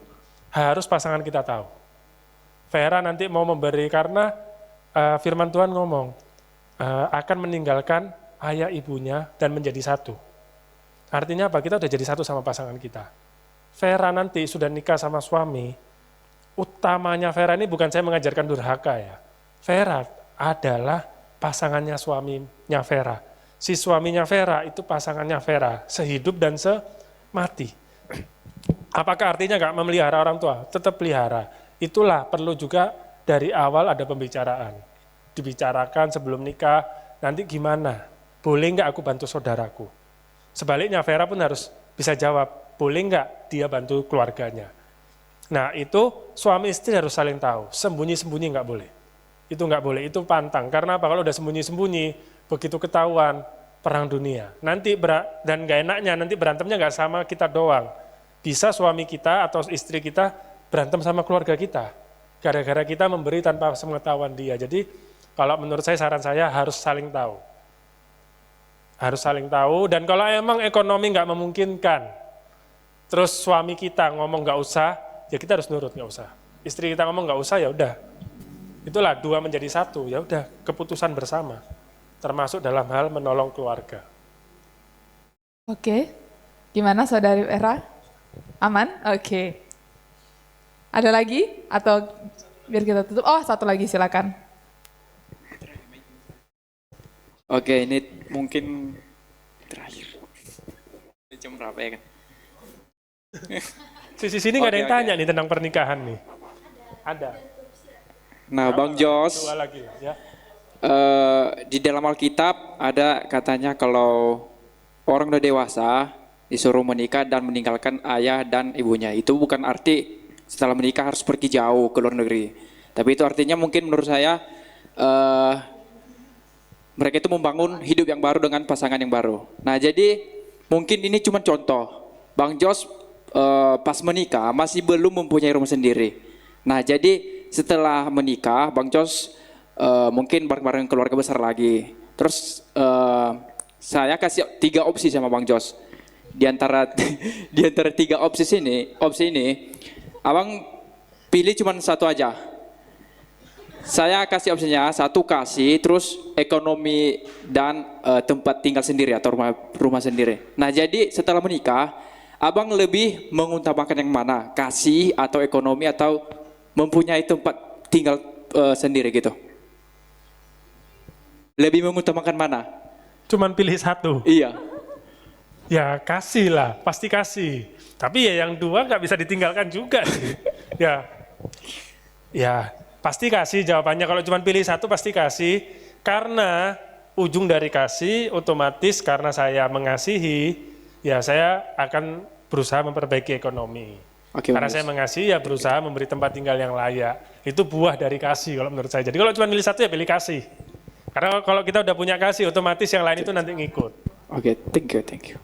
harus pasangan kita tahu. Vera nanti mau memberi karena firman Tuhan ngomong, akan meninggalkan ayah ibunya dan menjadi 1. Artinya apa? Kita udah jadi satu sama pasangan kita. Vera nanti sudah nikah sama suami, utamanya Vera ini bukan saya mengajarkan durhaka ya. Vera adalah pasangannya suaminya Vera. Si suaminya Vera itu pasangannya Vera, sehidup dan semati. Apakah artinya nggak memelihara orang tua? Tetap pelihara. Itulah perlu juga dari awal ada pembicaraan. Dibicarakan sebelum nikah, nanti gimana? Boleh nggak aku bantu saudaraku? Sebaliknya Vera pun harus bisa jawab, boleh nggak dia bantu keluarganya? Nah itu suami istri harus saling tahu, sembunyi-sembunyi nggak boleh. Itu nggak boleh, itu pantang. Karena apa? Kalau udah sembunyi-sembunyi, begitu ketahuan, perang dunia. Nanti dan nggak enaknya, nanti berantemnya nggak sama kita doang. Bisa suami kita atau istri kita berantem sama keluarga kita. Gara-gara kita memberi tanpa pengetahuan dia. Jadi kalau menurut saya, saran saya harus saling tahu. Harus saling tahu, dan kalau emang ekonomi nggak memungkinkan, terus suami kita ngomong nggak usah, ya kita harus nurut nggak usah. Istri kita ngomong nggak usah, ya udah. Itulah dua menjadi satu, ya udah keputusan bersama, termasuk dalam hal menolong keluarga. Oke, gimana Saudari Vera? Aman? Oke. Ada lagi atau biar kita tutup? Oh, satu lagi silakan. Oke, ini mungkin terakhir. Jam berapa ya kan? Sisi sini nggak ada yang tanya nih tentang pernikahan nih. Ada. Nah, Bang Jos, Dua lagi lah ya. di dalam Alkitab ada katanya kalau orang udah dewasa disuruh menikah dan meninggalkan ayah dan ibunya. Itu bukan arti setelah menikah harus pergi jauh ke luar negeri. Tapi itu artinya mungkin menurut saya mereka itu membangun hidup yang baru dengan pasangan yang baru. Nah jadi mungkin ini cuma contoh. Bang Jos pas menikah masih belum mempunyai rumah sendiri. Nah jadi setelah menikah Bang Jos mungkin bareng-bareng keluarga besar lagi. Terus saya kasih 3 opsi sama Bang Jos. Di antara 3 opsi ini, abang pilih cuma satu aja. Saya kasih opsinya, 1 kasih, terus ekonomi dan tempat tinggal sendiri atau rumah sendiri. Nah jadi setelah menikah, abang lebih mengutamakan yang mana? Kasih atau ekonomi atau mempunyai tempat tinggal sendiri gitu? Lebih mengutamakan mana? Cuman pilih satu. Iya. Ya kasih lah, pasti kasih. Tapi ya yang 2 nggak bisa ditinggalkan juga sih. Ya pasti kasih jawabannya. Kalau cuma pilih 1 pasti kasih. Karena ujung dari kasih otomatis karena saya mengasihi, ya saya akan berusaha memperbaiki ekonomi. Karena saya mengasihi ya berusaha memberi tempat tinggal yang layak. Itu buah dari kasih kalau menurut saya. Jadi kalau cuma pilih 1 ya pilih kasih. Karena kalau kita udah punya kasih otomatis yang lain itu nanti ngikut. Oke, thank you.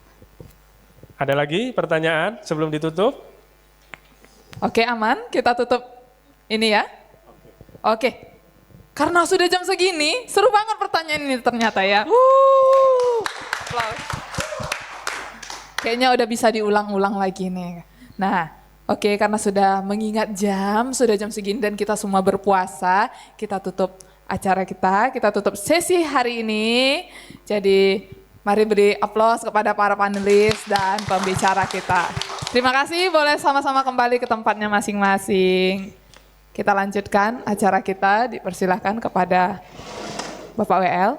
Ada lagi pertanyaan sebelum ditutup? Oke, aman. Kita tutup ini ya. Oke. Karena sudah jam segini, seru banget pertanyaan ini ternyata ya. Applause. Kayaknya udah bisa diulang-ulang lagi nih. Nah, oke, karena sudah mengingat jam, sudah jam segini dan kita semua berpuasa, kita tutup acara kita tutup sesi hari ini. Jadi mari beri aplaus kepada para panelis dan pembicara kita. Terima kasih, boleh sama-sama kembali ke tempatnya masing-masing. Kita lanjutkan acara kita, dipersilahkan kepada Bapak WL.